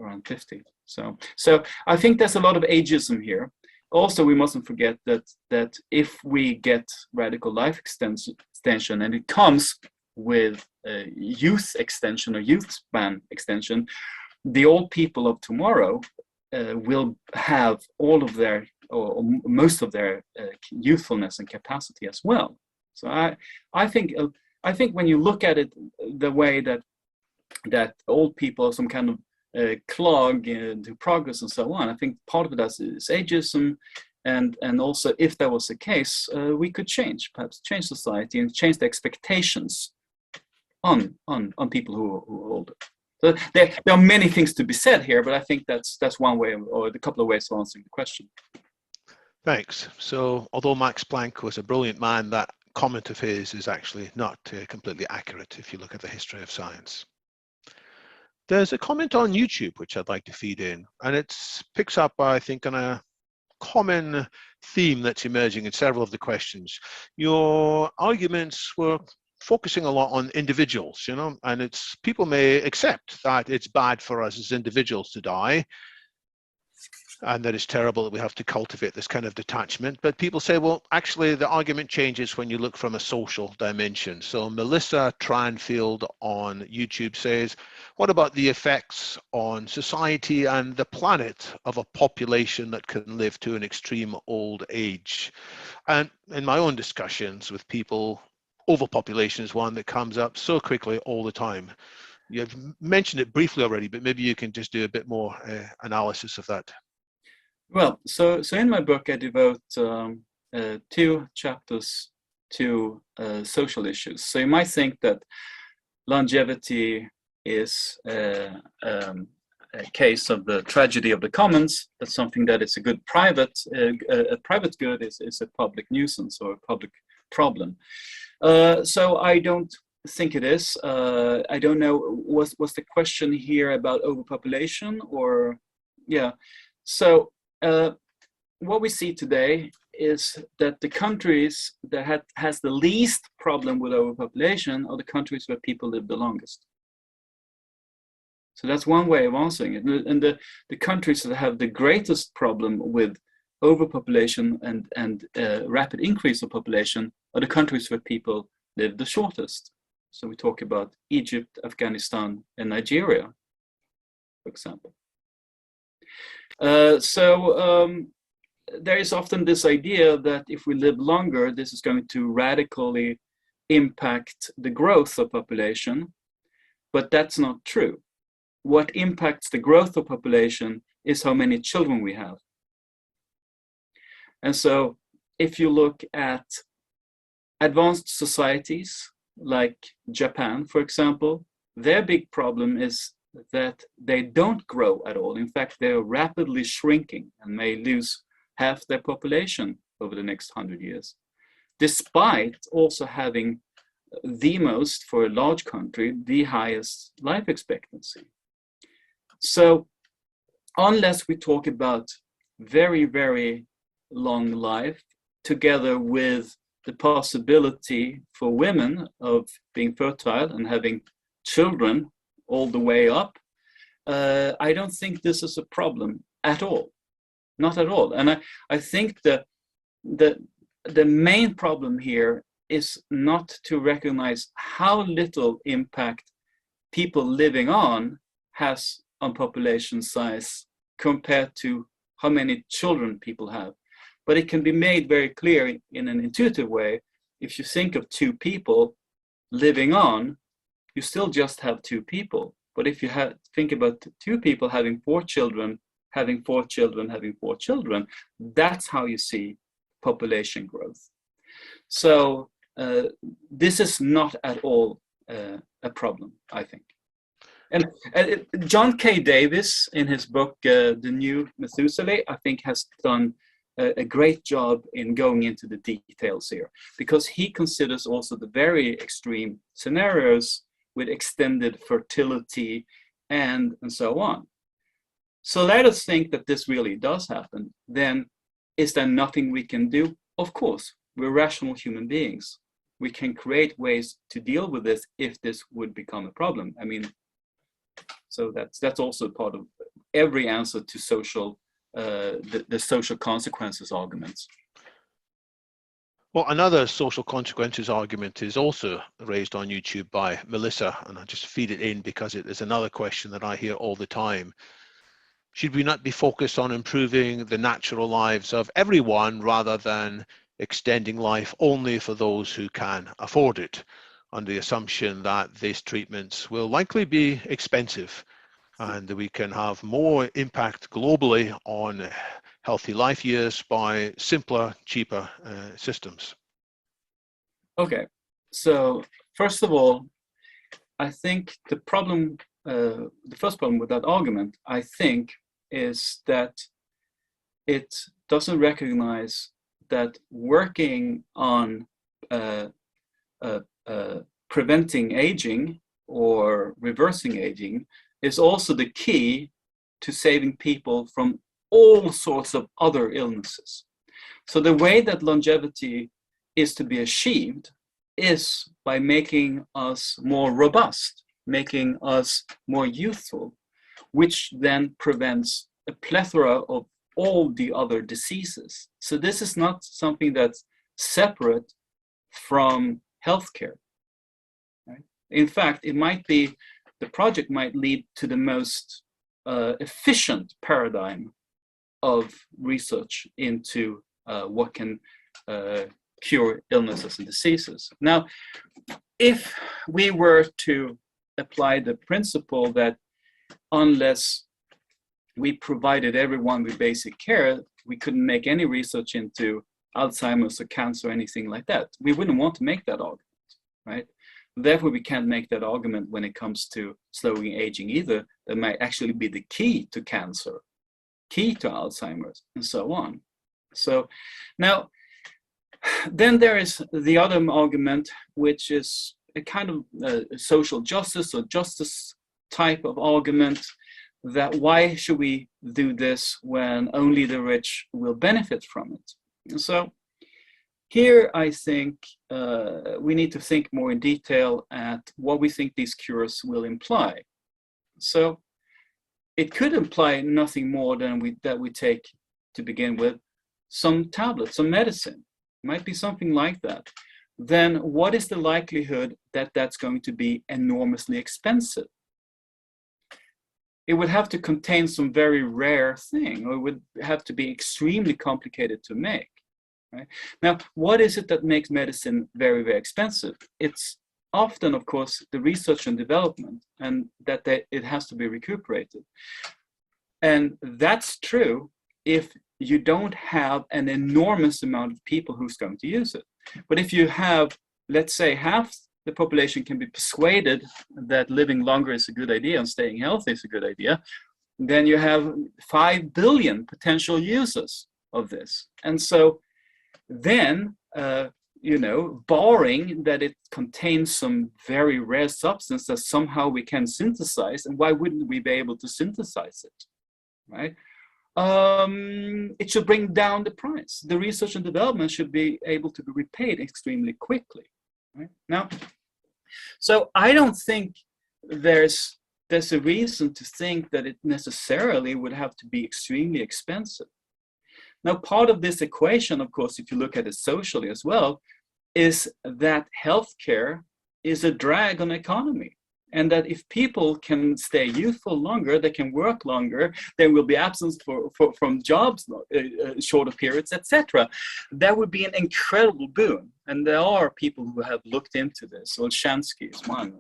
around 50. So I think there's a lot of ageism here. Also, we mustn't forget that if we get radical life extension, and it comes with youth extension or youth span extension, the old people of tomorrow will have all of their, or most of their youthfulness and capacity as well. So I think when you look at it the way that old people are some kind of clog to progress and so on, I think part of it is ageism, And also, if that was the case, we could perhaps change society and change the expectations on people who are older. So there are many things to be said here, but I think that's one way, or a couple of ways of answering the question.
Thanks. So although Max Planck was a brilliant man, that comment of his is actually not completely accurate if you look at the history of science. There's a comment on YouTube which I'd like to feed in, and it picks up, I think, on a common theme that's emerging in several of the questions. Your arguments were focusing a lot on individuals, you know, and it's people may accept that it's bad for us as individuals to die, and that it's terrible that we have to cultivate this kind of detachment. But people say, well, actually, the argument changes when you look from a social dimension. So Melissa Tranfield on YouTube says, what about the effects on society and the planet of a population that can live to an extreme old age? And in my own discussions with people, overpopulation is one that comes up so quickly all the time. You've mentioned it briefly already, but maybe you can just do a bit more analysis of that.
Well, so in my book, I devote 2 chapters to social issues. So you might think that longevity is a case of the tragedy of the commons. That's something that is a good private good is a public nuisance or a public problem. So I don't think it is. I don't know. Was the question here about overpopulation or yeah? So. What we see today is that the countries that has the least problem with overpopulation are the countries where people live the longest. So that's one way of answering it. And the countries that have the greatest problem with overpopulation and rapid increase of population are the countries where people live the shortest. So we talk about Egypt, Afghanistan, and Nigeria, for example. There is often this idea that if we live longer, this is going to radically impact the growth of population, but that's not true. What impacts the growth of population is how many children we have. And so if you look at advanced societies like Japan, for example, their big problem is that they don't grow at all. In fact, they're rapidly shrinking and may lose half their population over the next 100 years, despite also having the most, for a large country, the highest life expectancy. So unless we talk about very, very long life together with the possibility for women of being fertile and having children all the way up, I don't think this is a problem at all, not at all. And I think the main problem here is not to recognize how little impact people living on has on population size compared to how many children people have. But it can be made very clear in an intuitive way. If you think of 2 people living on, you still just have 2 people. But if you think about 2 people having 4 children, having 4 children, having 4 children, that's how you see population growth. So this is not at all a problem, I think. And John K. Davis, in his book, The New Methuselah, I think has done a great job in going into the details here, because he considers also the very extreme scenarios with extended fertility and so on. So let us think that this really does happen. Then is there nothing we can do? Of course, we're rational human beings. We can create ways to deal with this if this would become a problem. I mean, so that's also part of every answer to social the social consequences arguments.
Well, another social consequences argument is also raised on YouTube by Melissa, and I just feed it in because it is another question that I hear all the time. Should we not be focused on improving the natural lives of everyone rather than extending life only for those who can afford it, under the assumption that these treatments will likely be expensive and we can have more impact globally on healthy life years by simpler, cheaper systems?
Okay, so first of all, I think the problem, the first problem with that argument, I think, is that it doesn't recognize that working on preventing aging or reversing aging is also the key to saving people from all sorts of other illnesses. So the way that longevity is to be achieved is by making us more robust, making us more youthful, which then prevents a plethora of all the other diseases. So this is not something that's separate from healthcare. Right? In fact, it might be, the project might lead to the most efficient paradigm of research into what can cure illnesses and diseases. Now, if we were to apply the principle that unless we provided everyone with basic care, we couldn't make any research into Alzheimer's or cancer or anything like that, we wouldn't want to make that argument, right? Therefore, we can't make that argument when it comes to slowing aging either. That might actually be the key to cancer, key to Alzheimer's, and so on. So now, then there is the other argument, which is a kind of social justice or justice type of argument, that why should we do this when only the rich will benefit from it? And so here I think we need to think more in detail at what we think these cures will imply. So it could imply nothing more than that we take, to begin with, some tablets, some medicine. It might be something like that. Then what is the likelihood that that's going to be enormously expensive? It would have to contain some very rare thing, or it would have to be extremely complicated to make. Right? Now, what is it that makes medicine very, very expensive? It's often, of course, the research and development, and that it has to be recuperated. And that's true if you don't have an enormous amount of people who's going to use it. But if you have, let's say, half the population can be persuaded that living longer is a good idea and staying healthy is a good idea, then you have 5 billion potential users of this. And so then, barring that it contains some very rare substance that somehow we can synthesize, and why wouldn't we be able to synthesize it, right? It should bring down the price. The research and development should be able to be repaid extremely quickly. Right? Now, so I don't think there's a reason to think that it necessarily would have to be extremely expensive. Now, part of this equation, of course, if you look at it socially as well, is that healthcare is a drag on the economy. And that if people can stay youthful longer, they can work longer, there will be absence from jobs, shorter periods, etc. That would be an incredible boon. And there are people who have looked into this. Olshansky is one,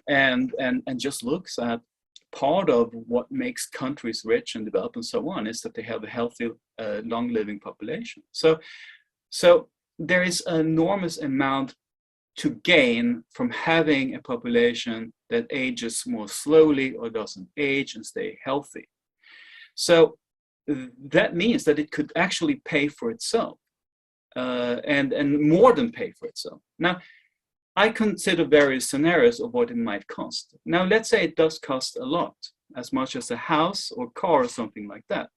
and just looks at part of what makes countries rich and develop and so on is that they have a healthy, long-living population. So there is an enormous amount to gain from having a population that ages more slowly or doesn't age and stay healthy. So that means that it could actually pay for itself, and more than pay for itself. Now, I consider various scenarios of what it might cost. Now, let's say it does cost a lot, as much as a house or car or something like that.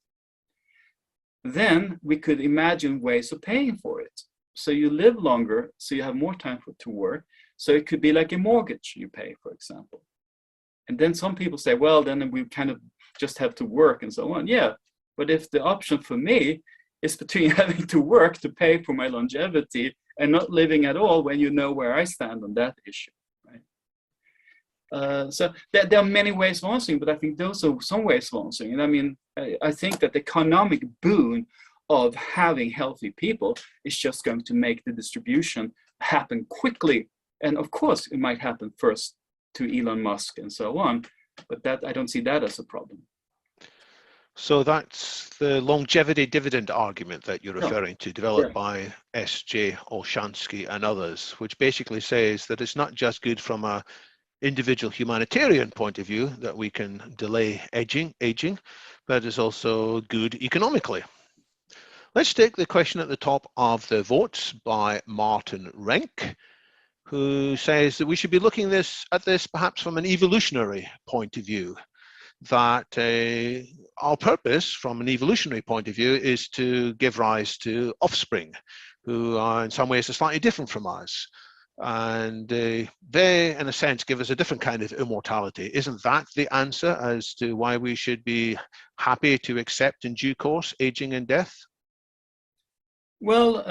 Then we could imagine ways of paying for it. So you live longer, so you have more time to work. So it could be like a mortgage you pay, for example. And then some people say, well, then we kind of just have to work and so on. Yeah, but if the option for me is between having to work to pay for my longevity and not living at all, when you know where I stand on that issue, right? So there are many ways of answering, but I think those are some ways of answering. And I mean, I think that the economic boon of having healthy people is just going to make the distribution happen quickly. And of course, it might happen first to Elon Musk and so on, but that I don't see that as a problem.
So that's the longevity dividend argument that you're
Yeah.
referring to, developed by S.J. Olshansky and others, which basically says that it's not just good from a individual humanitarian point of view that we can delay aging, but it's also good economically. Let's take the question at the top of the votes by Martin Renk, who says that we should be looking at this perhaps from an evolutionary point of view, that our purpose from an evolutionary point of view is to give rise to offspring who are in some ways are slightly different from us. And they, in a sense, give us a different kind of immortality. Isn't that the answer as to why we should be happy to accept in due course aging and death?
Well,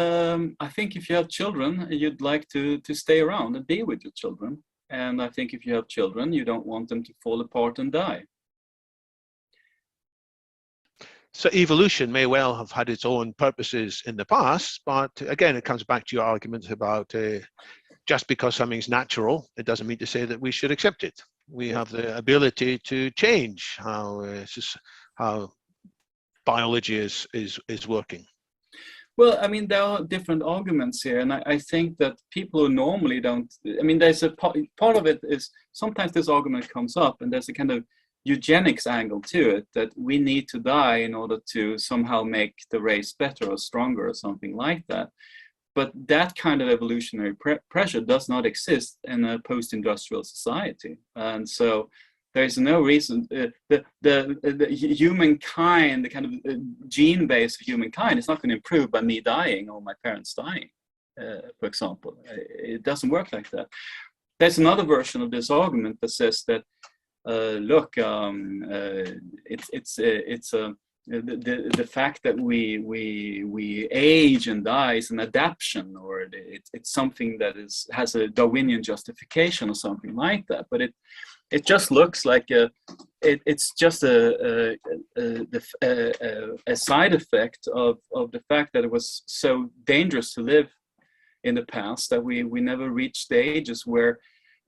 I think if you have children, you'd like to stay around and be with your children. And I think if you have children, you don't want them to fall apart and die.
So evolution may well have had its own purposes in the past, but again, it comes back to your argument about just because something's natural, it doesn't mean to say that we should accept it. We have the ability to change how biology is working.
Well, I mean, there are different arguments here, and I think that people who normally don't, I mean, there's a part of it is sometimes this argument comes up, and there's a kind of eugenics angle to it, that we need to die in order to somehow make the race better or stronger or something like that. But that kind of evolutionary pressure does not exist in a post-industrial society. And so there's no reason, the humankind, the kind of gene base of humankind is not going to improve by me dying or my parents dying, for example. It doesn't work like that. There's another version of this argument that says that, look, the fact that we age and die is an adaptation, or it's something that has a Darwinian justification or something like that. But it just looks like it's just a side effect of the fact that it was so dangerous to live in the past that we never reached the ages where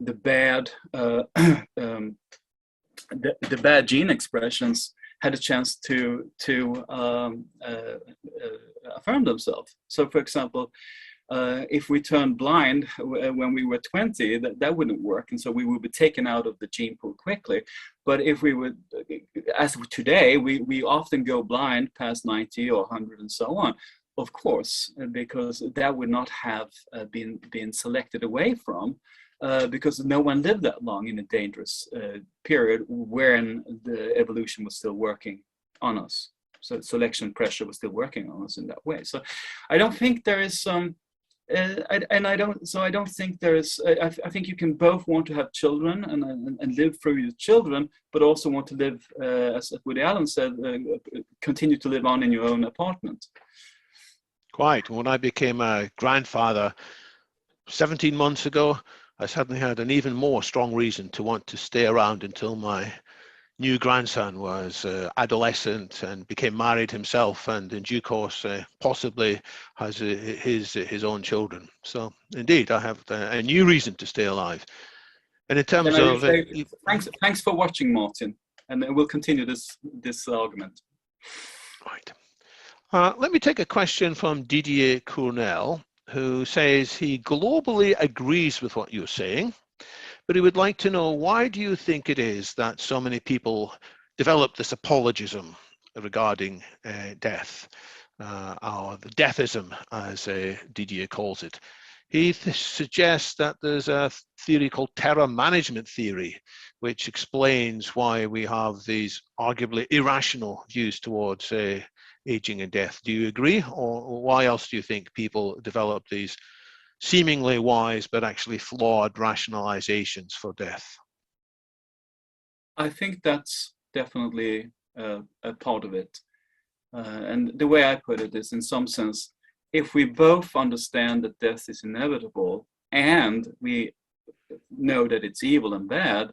the bad the bad gene expressions had a chance to affirm themselves. So, for example, if we turned blind when we were 20, that wouldn't work, and so we would be taken out of the gene pool quickly. But if we would, as of today, we often go blind past 90 or 100 and so on, of course, because that would not have been selected away from. Because no one lived that long in a dangerous period when the evolution was still working on us. So selection pressure was still working on us in that way. So I don't think there is some, I don't think there is. I think you can both want to have children and live through your children, but also want to live, as Woody Allen said, continue to live on in your own apartment.
Quite. When I became a grandfather 17 months ago, I suddenly had an even more strong reason to want to stay around until my new grandson was adolescent and became married himself, and in due course possibly has his own children. So indeed, I have a new reason to stay alive. And in terms of
thanks for watching, Martin, and we'll continue this argument.
Right. Let me take a question from Didier Cournel, who says he globally agrees with what you're saying, but he would like to know, why do you think it is that so many people develop this apologism regarding death, or the deathism, as Didier calls it? He suggests that there's a theory called terror management theory, which explains why we have these arguably irrational views towards aging and death. Do you agree, or why else do you think people develop these seemingly wise but actually flawed rationalizations for death?
I think that's definitely a part of it. And the way I put it is, in some sense, if we both understand that death is inevitable and we know that it's evil and bad,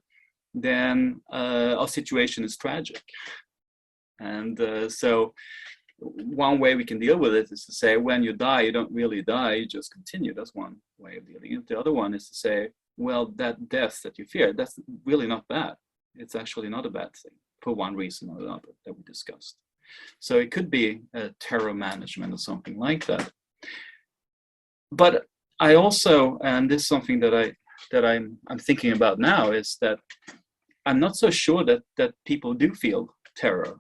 then our situation is tragic. And so one way we can deal with it is to say, when you die, you don't really die, you just continue. That's one way of dealing with it. The other one is to say, well, that death that you fear, that's really not bad. It's actually not a bad thing for one reason or another that we discussed. So it could be terror management or something like that. But I also, and this is something that I'm thinking about now, is that I'm not so sure that people do feel terror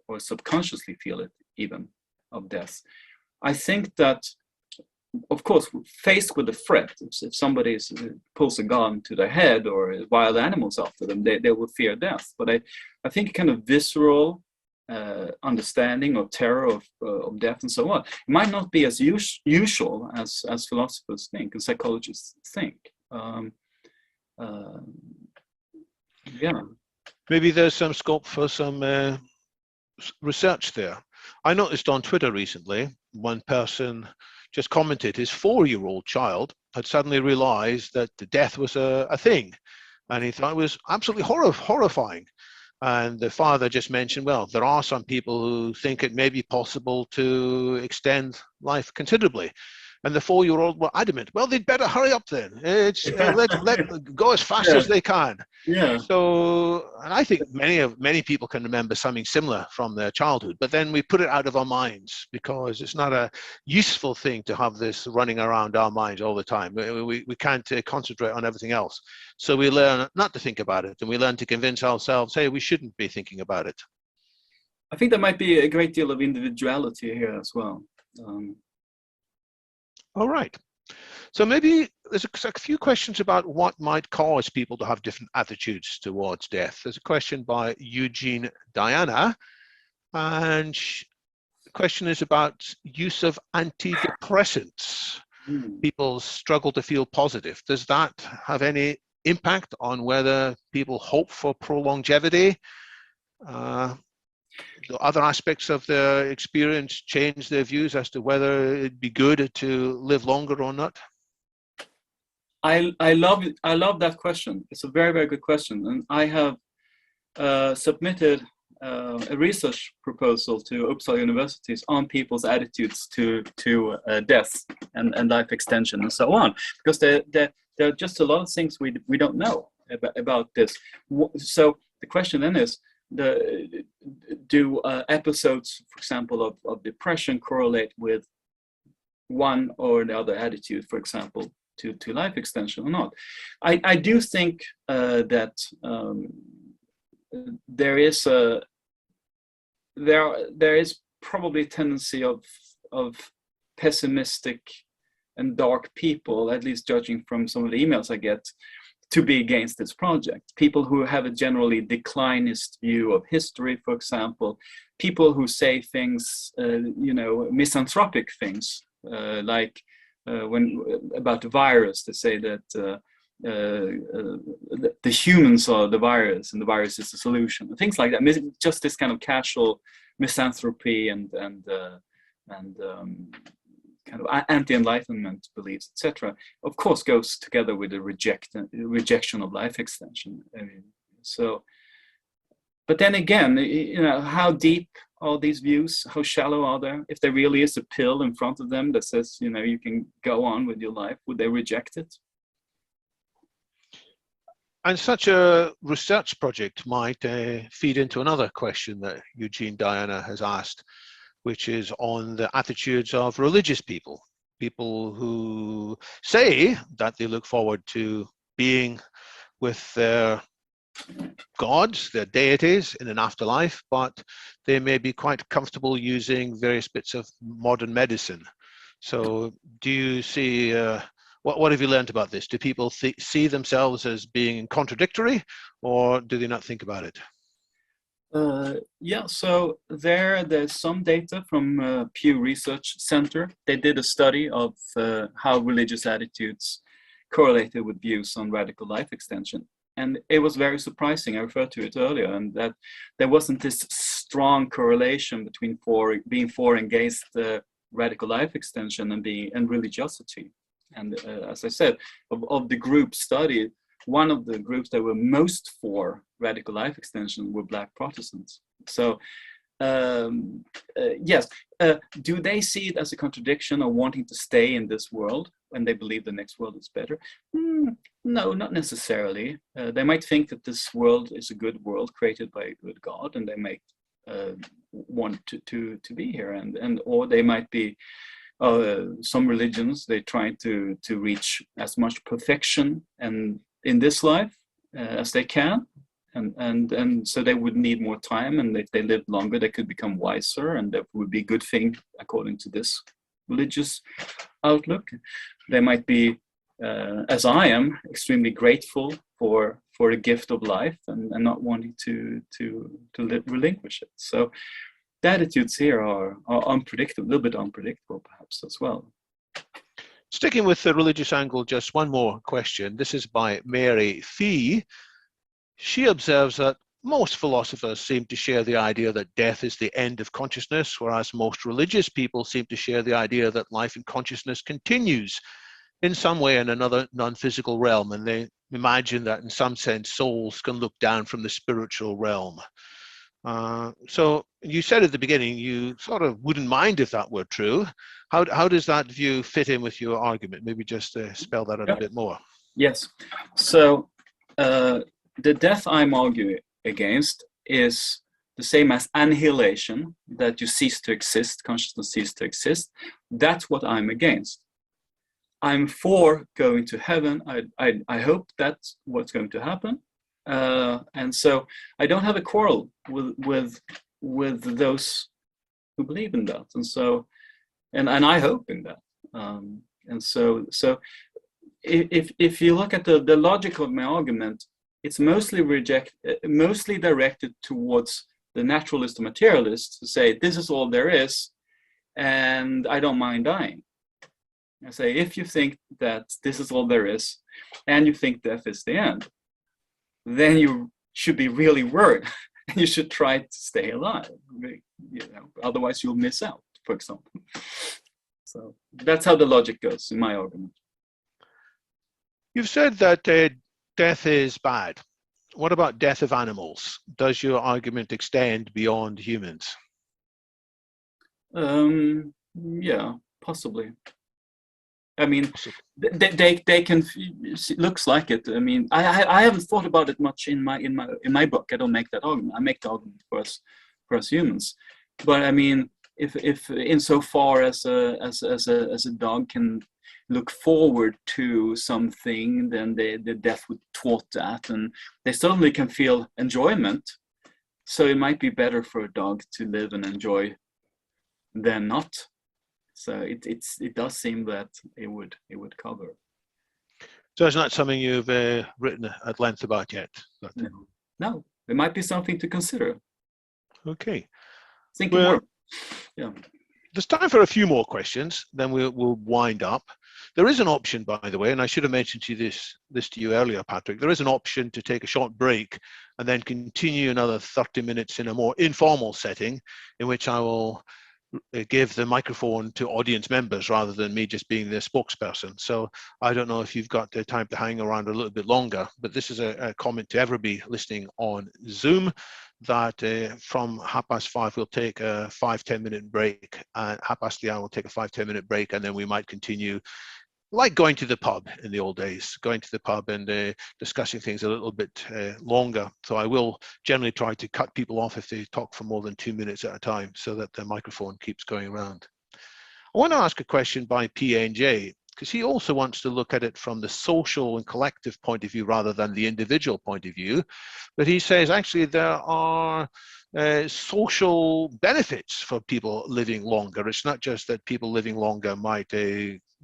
or subconsciously feel it even of death. I think that, of course, faced with a threat, if somebody pulls a gun to their head or wild animals after them, they will fear death. But I think kind of visceral understanding of terror of death and so on, it might not be as usual as philosophers think and psychologists think. Yeah.
Maybe there's some scope for some research there. I noticed on Twitter recently, one person just commented his 4-year-old child had suddenly realized that the death was a thing, and he thought it was absolutely horrifying. And the father just mentioned, well, there are some people who think it may be possible to extend life considerably. And the 4-year-old were adamant, well, they'd better hurry up then. It's let go as fast as they can.
Yeah.
So, and I think many people can remember something similar from their childhood, but then we put it out of our minds because it's not a useful thing to have this running around our minds all the time. We can't concentrate on everything else. So we learn not to think about it, and we learn to convince ourselves, hey, we shouldn't be thinking about it.
I think there might be a great deal of individuality here as well.
All right. So maybe there's a few questions about what might cause people to have different attitudes towards death. There's a question by Eugene Diana, and the question is about use of antidepressants. People struggle to feel positive. Does that have any impact on whether people hope for prolongevity? Do other aspects of their experience change their views as to whether it'd be good to live longer or not?
I love that question. It's a very, very good question, and I have submitted a research proposal to Uppsala universities on people's attitudes to death and life extension and so on, because there are just a lot of things we don't know about this. So the question then is, do episodes, for example, of depression correlate with one or the other attitude, for example, to life extension or not? I do think that there is probably a tendency of pessimistic and dark people, at least judging from some of the emails I get, to be against this project. People who have a generally declinist view of history, for example, people who say things, misanthropic things, like when about the virus, they say that the humans are the virus and the virus is the solution, and things like that. Just this kind of casual misanthropy and kind of anti-enlightenment beliefs, etc., of course goes together with the rejection of life extension. But then again, how deep are these views? How shallow are they? If there really is a pill in front of them that says, you can go on with your life, would they reject it?
And such a research project might feed into another question that Eugene Diana has asked, which is on the attitudes of religious people who say that they look forward to being with their gods, their deities in an afterlife, but they may be quite comfortable using various bits of modern medicine. So do you see, what have you learned about this? Do people see themselves as being contradictory, or do they not think about it?
Yeah, so there's some data from Pew Research Center. They did a study of how religious attitudes correlated with views on radical life extension. And it was very surprising. I referred to it earlier, and that there wasn't this strong correlation between being for and against radical life extension and religiosity. And as I said, of the group studied, one of the groups that were most for radical life extension were Black Protestants. So yes, do they see it as a contradiction of wanting to stay in this world when they believe the next world is better? No, not necessarily. They might think that this world is a good world created by a good God, and they might want to be here, and or they might be some religions, they try to reach as much perfection and in this life as they can, and so they would need more time, and if they lived longer they could become wiser, and that would be a good thing according to this religious outlook. They might be as I am, extremely grateful for a gift of life, and not wanting to relinquish it. So the attitudes here are unpredictable, a little bit unpredictable perhaps as well.
Sticking with the religious angle, just one more question. This is by Mary Fee. She observes that most philosophers seem to share the idea that death is the end of consciousness, whereas most religious people seem to share the idea that life and consciousness continues in some way in another non-physical realm, and they imagine that in some sense souls can look down from the spiritual realm. So you said at the beginning you sort of wouldn't mind if that were true. How does that view fit in with your argument? Maybe just spell that out a bit more.
Yes. So the death I'm arguing against is the same as annihilation, that you cease to exist, consciousness cease to exist. That's what I'm against. I'm for going to heaven. I hope that's what's going to happen. And so I don't have a quarrel with those who believe in that. And so, and I hope in that. And so if you look at the logic of my argument, it's mostly directed towards the naturalist or materialist to say, this is all there is, and I don't mind dying. I say, if you think that this is all there is, and you think death is the end, then you should be really worried. You should try to stay alive. Otherwise you'll miss out, for example. So that's how the logic goes in my argument.
You've said that death is bad. What about death of animals? Does your argument extend beyond humans?
Yeah, possibly. I mean, they can, looks like it. I mean, I haven't thought about it much in my book. I don't make that argument. I make the argument for us humans. But I mean, if insofar as a dog can look forward to something, then the death would thwart that, and they certainly can feel enjoyment. So it might be better for a dog to live and enjoy than not. So it does seem that it would cover.
So it's not something you've written at length about yet?
No, it might be something to consider.
Okay.
Thinking more. Yeah.
There's time for a few more questions, then we'll wind up. There is an option, by the way, and I should have mentioned this to you earlier, Patrick. There is an option to take a short break and then continue another 30 minutes in a more informal setting, in which I will give the microphone to audience members rather than me just being the spokesperson. So I don't know if you've got the time to hang around a little bit longer, but this is a comment to everybody listening on Zoom, that from 5:30 we'll take a 5-10 minute break, and 5:30 we'll take a 5-10 minute break, and then we might continue like going to the pub in the old days, going to the pub and discussing things a little bit longer. So I will generally try to cut people off if they talk for more than 2 minutes at a time, so that the microphone keeps going around. I want to ask a question by PNJ, because he also wants to look at it from the social and collective point of view rather than the individual point of view. But he says actually there are social benefits for people living longer. It's not just that people living longer might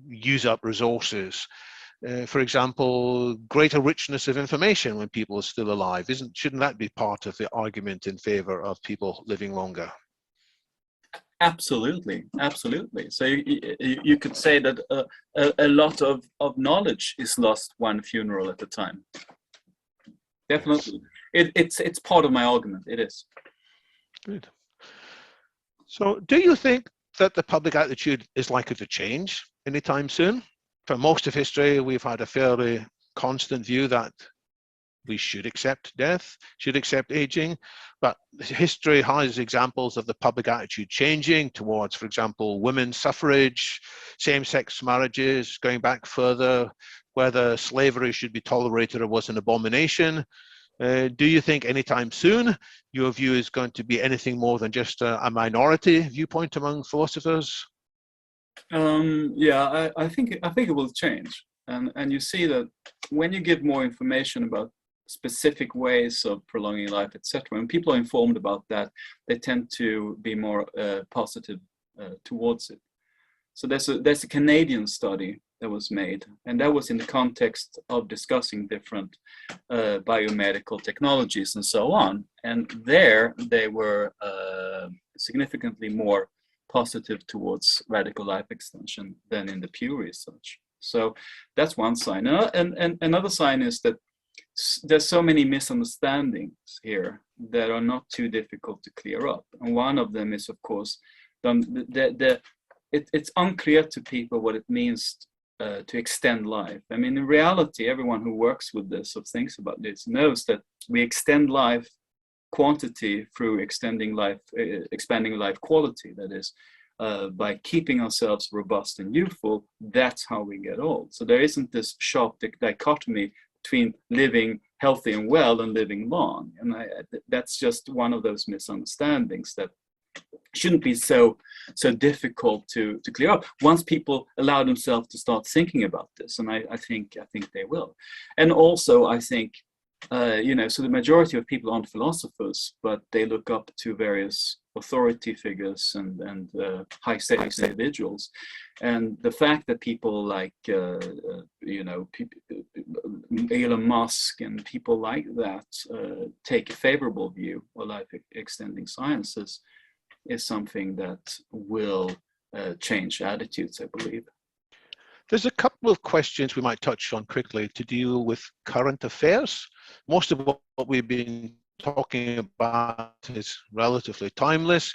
use up resources. For example, greater richness of information when people are still alive. Shouldn't that be part of the argument in favor of people living longer?
Absolutely, absolutely. So you could say that a lot of knowledge is lost one funeral at a time. Definitely, it's part of my argument. It is.
Good. So, do you think that the public attitude is likely to change anytime soon? For most of history, we've had a fairly constant view that we should accept death, should accept aging, but history has examples of the public attitude changing towards, for example, women's suffrage, same-sex marriages, going back further, whether slavery should be tolerated or was an abomination. Do you think anytime soon your view is going to be anything more than just a minority viewpoint among philosophers?
Yeah, I think it will change, and you see that when you give more information about specific ways of prolonging life, etc., when people are informed about that, they tend to be more positive towards it. So there's a Canadian study that was made, and that was in the context of discussing different biomedical technologies and so on. And there they were significantly more positive towards radical life extension than in the Pew research. So that's one sign. And another sign is that there's so many misunderstandings here that are not too difficult to clear up. And one of them is, of course, it's unclear to people what it means to extend life. I mean, in reality, everyone who works with this or thinks about this knows that we extend life quantity through expanding life quality. That is, by keeping ourselves robust and youthful, that's how we get old. So there isn't this sharp dichotomy between living healthy and well and living long. And that's just one of those misunderstandings that shouldn't be so difficult to clear up once people allow themselves to start thinking about this. And I think they will. And also, I think, so the majority of people aren't philosophers, but they look up to various authority figures and high stakes individuals. And the fact that people like, Elon Musk and people like that take a favorable view of life extending sciences is something that will change attitudes, I believe.
There's a couple of questions we might touch on quickly to deal with current affairs. Most of what we've been talking about is relatively timeless.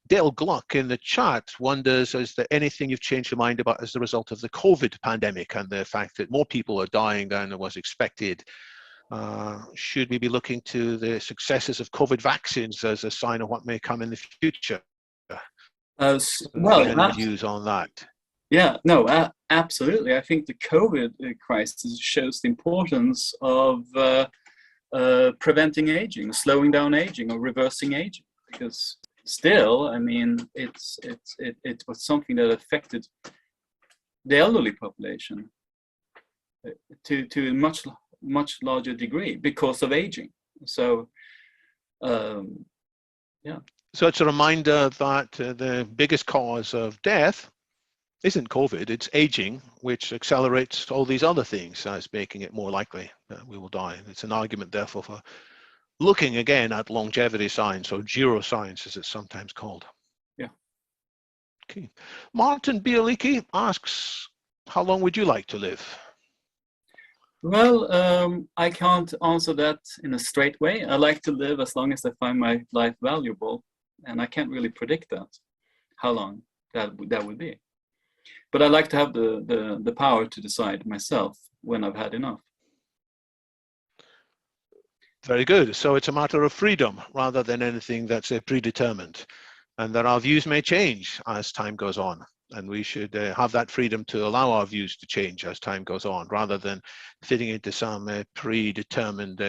Dale Gluck in the chat wonders, is there anything you've changed your mind about as a result of the COVID pandemic and the fact that more people are dying than was expected? Should we be looking to the successes of COVID vaccines as a sign of what may come in the future? Any views on that?
Yeah, no, absolutely. I think the COVID crisis shows the importance of preventing aging, slowing down aging, or reversing aging. Because still, I mean, it was something that affected the elderly population to a much larger degree because of aging. So, yeah.
So it's a reminder that the biggest cause of death isn't COVID, it's aging, which accelerates all these other things, as making it more likely that we will die. It's an argument, therefore, for looking again at longevity science, or geroscience, as it's sometimes called.
Yeah.
Okay. Martin Bialicki asks, how long would you like to live?
Well, I can't answer that in a straight way. I like to live as long as I find my life valuable, and I can't really predict that, how long that would be. But I like to have the power to decide myself when I've had enough.
Very good. So it's a matter of freedom rather than anything that's predetermined, and that our views may change as time goes on. And we should have that freedom to allow our views to change as time goes on, rather than fitting into some predetermined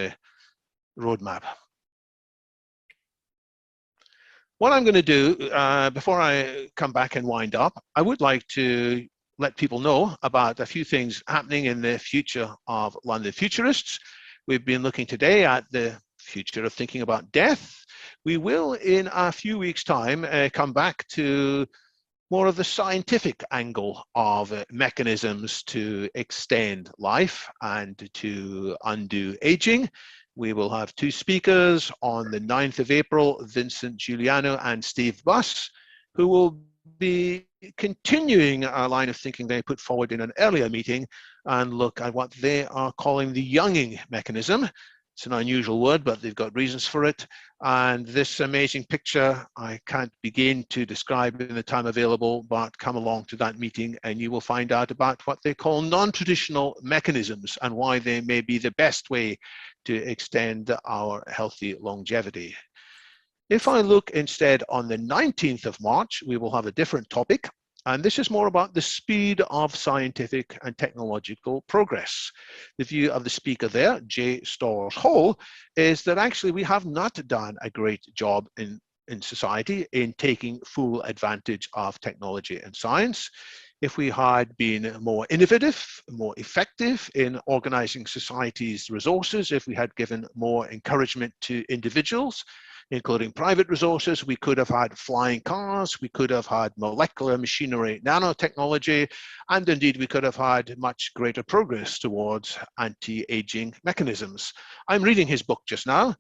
roadmap. What I'm going to do, before I come back and wind up, I would like to let people know about a few things happening in the future of London Futurists. We've been looking today at the future of thinking about death. We will, in a few weeks' time, come back to more of the scientific angle of mechanisms to extend life and to undo aging. We will have two speakers on the 9th of April, Vincent Giuliano and Steve Buss, who will be continuing a line of thinking they put forward in an earlier meeting and look at what they are calling the younging mechanism. It's an unusual word, but they've got reasons for it. And this amazing picture, I can't begin to describe in the time available, but come along to that meeting and you will find out about what they call non-traditional mechanisms and why they may be the best way to extend our healthy longevity. If I look instead on the 19th of March, we will have a different topic. And this is more about the speed of scientific and technological progress. The view of the speaker there, J. Storrs Hall, is that actually we have not done a great job in society in taking full advantage of technology and science. If we had been more innovative, more effective in organizing society's resources, if we had given more encouragement to individuals, including private resources, we could have had flying cars, we could have had molecular machinery, nanotechnology, and indeed we could have had much greater progress towards anti-aging mechanisms. I'm reading his book just now,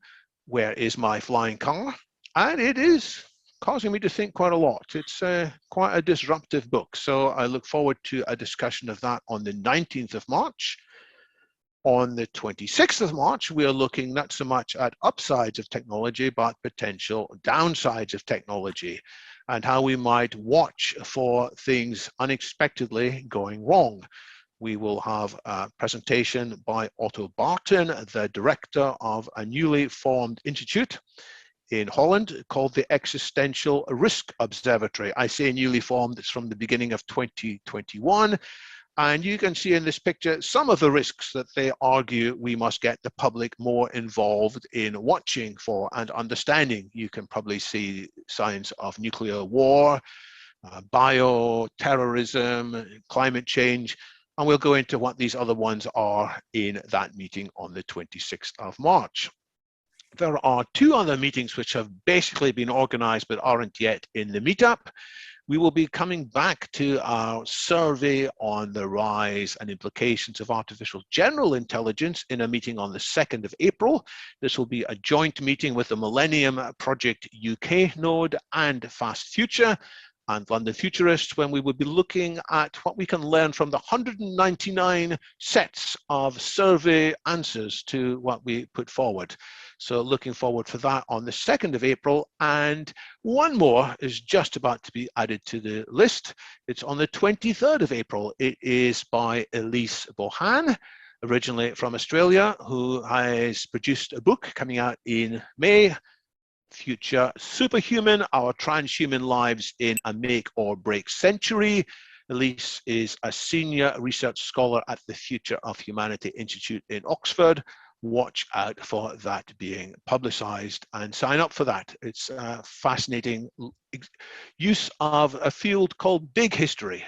Where is My Flying Car? And it is causing me to think quite a lot. It's quite a disruptive book. So I look forward to a discussion of that on the 19th of March. On the 26th of March, we are looking not so much at upsides of technology, but potential downsides of technology and how we might watch for things unexpectedly going wrong. We will have a presentation by Otto Barton, the director of a newly formed institute in Holland called the Existential Risk Observatory. I say newly formed, it's from the beginning of 2021. And you can see in this picture some of the risks that they argue we must get the public more involved in watching for and understanding. You can probably see signs of nuclear war, bioterrorism, climate change, and we'll go into what these other ones are in that meeting on the 26th of March. There are two other meetings which have basically been organized but aren't yet in the meetup. We will be coming back to our survey on the rise and implications of artificial general intelligence in a meeting on the 2nd of April. This will be a joint meeting with the Millennium Project UK node and Fast Future and London Futurists, when we will be looking at what we can learn from the 199 sets of survey answers to what we put forward. So looking forward for that on the 2nd of April. And one more is just about to be added to the list. It's on the 23rd of April. It is by Elise Bohan, originally from Australia, who has produced a book coming out in May, Future Superhuman, Our Transhuman Lives in a Make or Break Century. Elise is a senior research scholar at the Future of Humanity Institute in Oxford. Watch out for that being publicized and sign up for that. It's a fascinating use of a field called big history,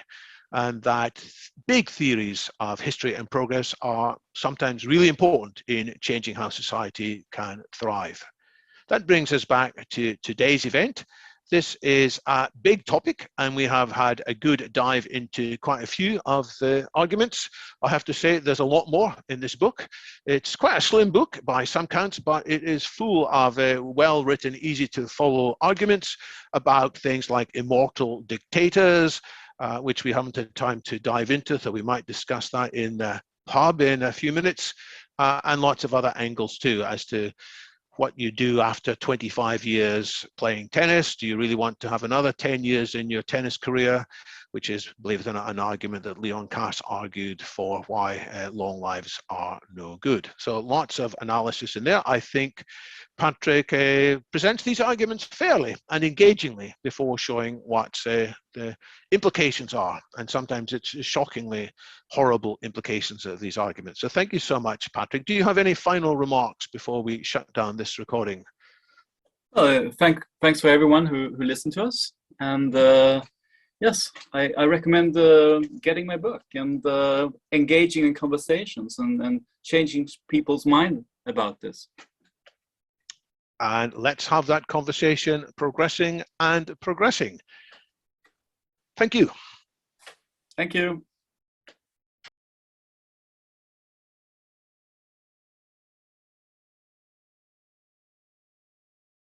and that big theories of history and progress are sometimes really important in changing how society can thrive. That brings us back to today's event. This is a big topic, and we have had a good dive into quite a few of the arguments. I have to say there's a lot more in this book. It's quite a slim book by some counts, but it is full of well-written, easy-to-follow arguments about things like immortal dictators, which we haven't had time to dive into, so we might discuss that in the pub in a few minutes, and lots of other angles too, as to what you do after 25 years playing tennis. Do you really want to have another 10 years in your tennis career? Which is, believe it or not, an argument that Leon Kass argued for why long lives are no good. So lots of analysis in there. I think Patrick presents these arguments fairly and engagingly before showing what the implications are. And sometimes it's shockingly horrible implications of these arguments. So thank you so much, Patrick. Do you have any final remarks before we shut down this recording?
Thanks for everyone who listened to us. And yes, I recommend getting my book and engaging in conversations and changing people's mind about this.
And let's have that conversation progressing and progressing. Thank you.
Thank you.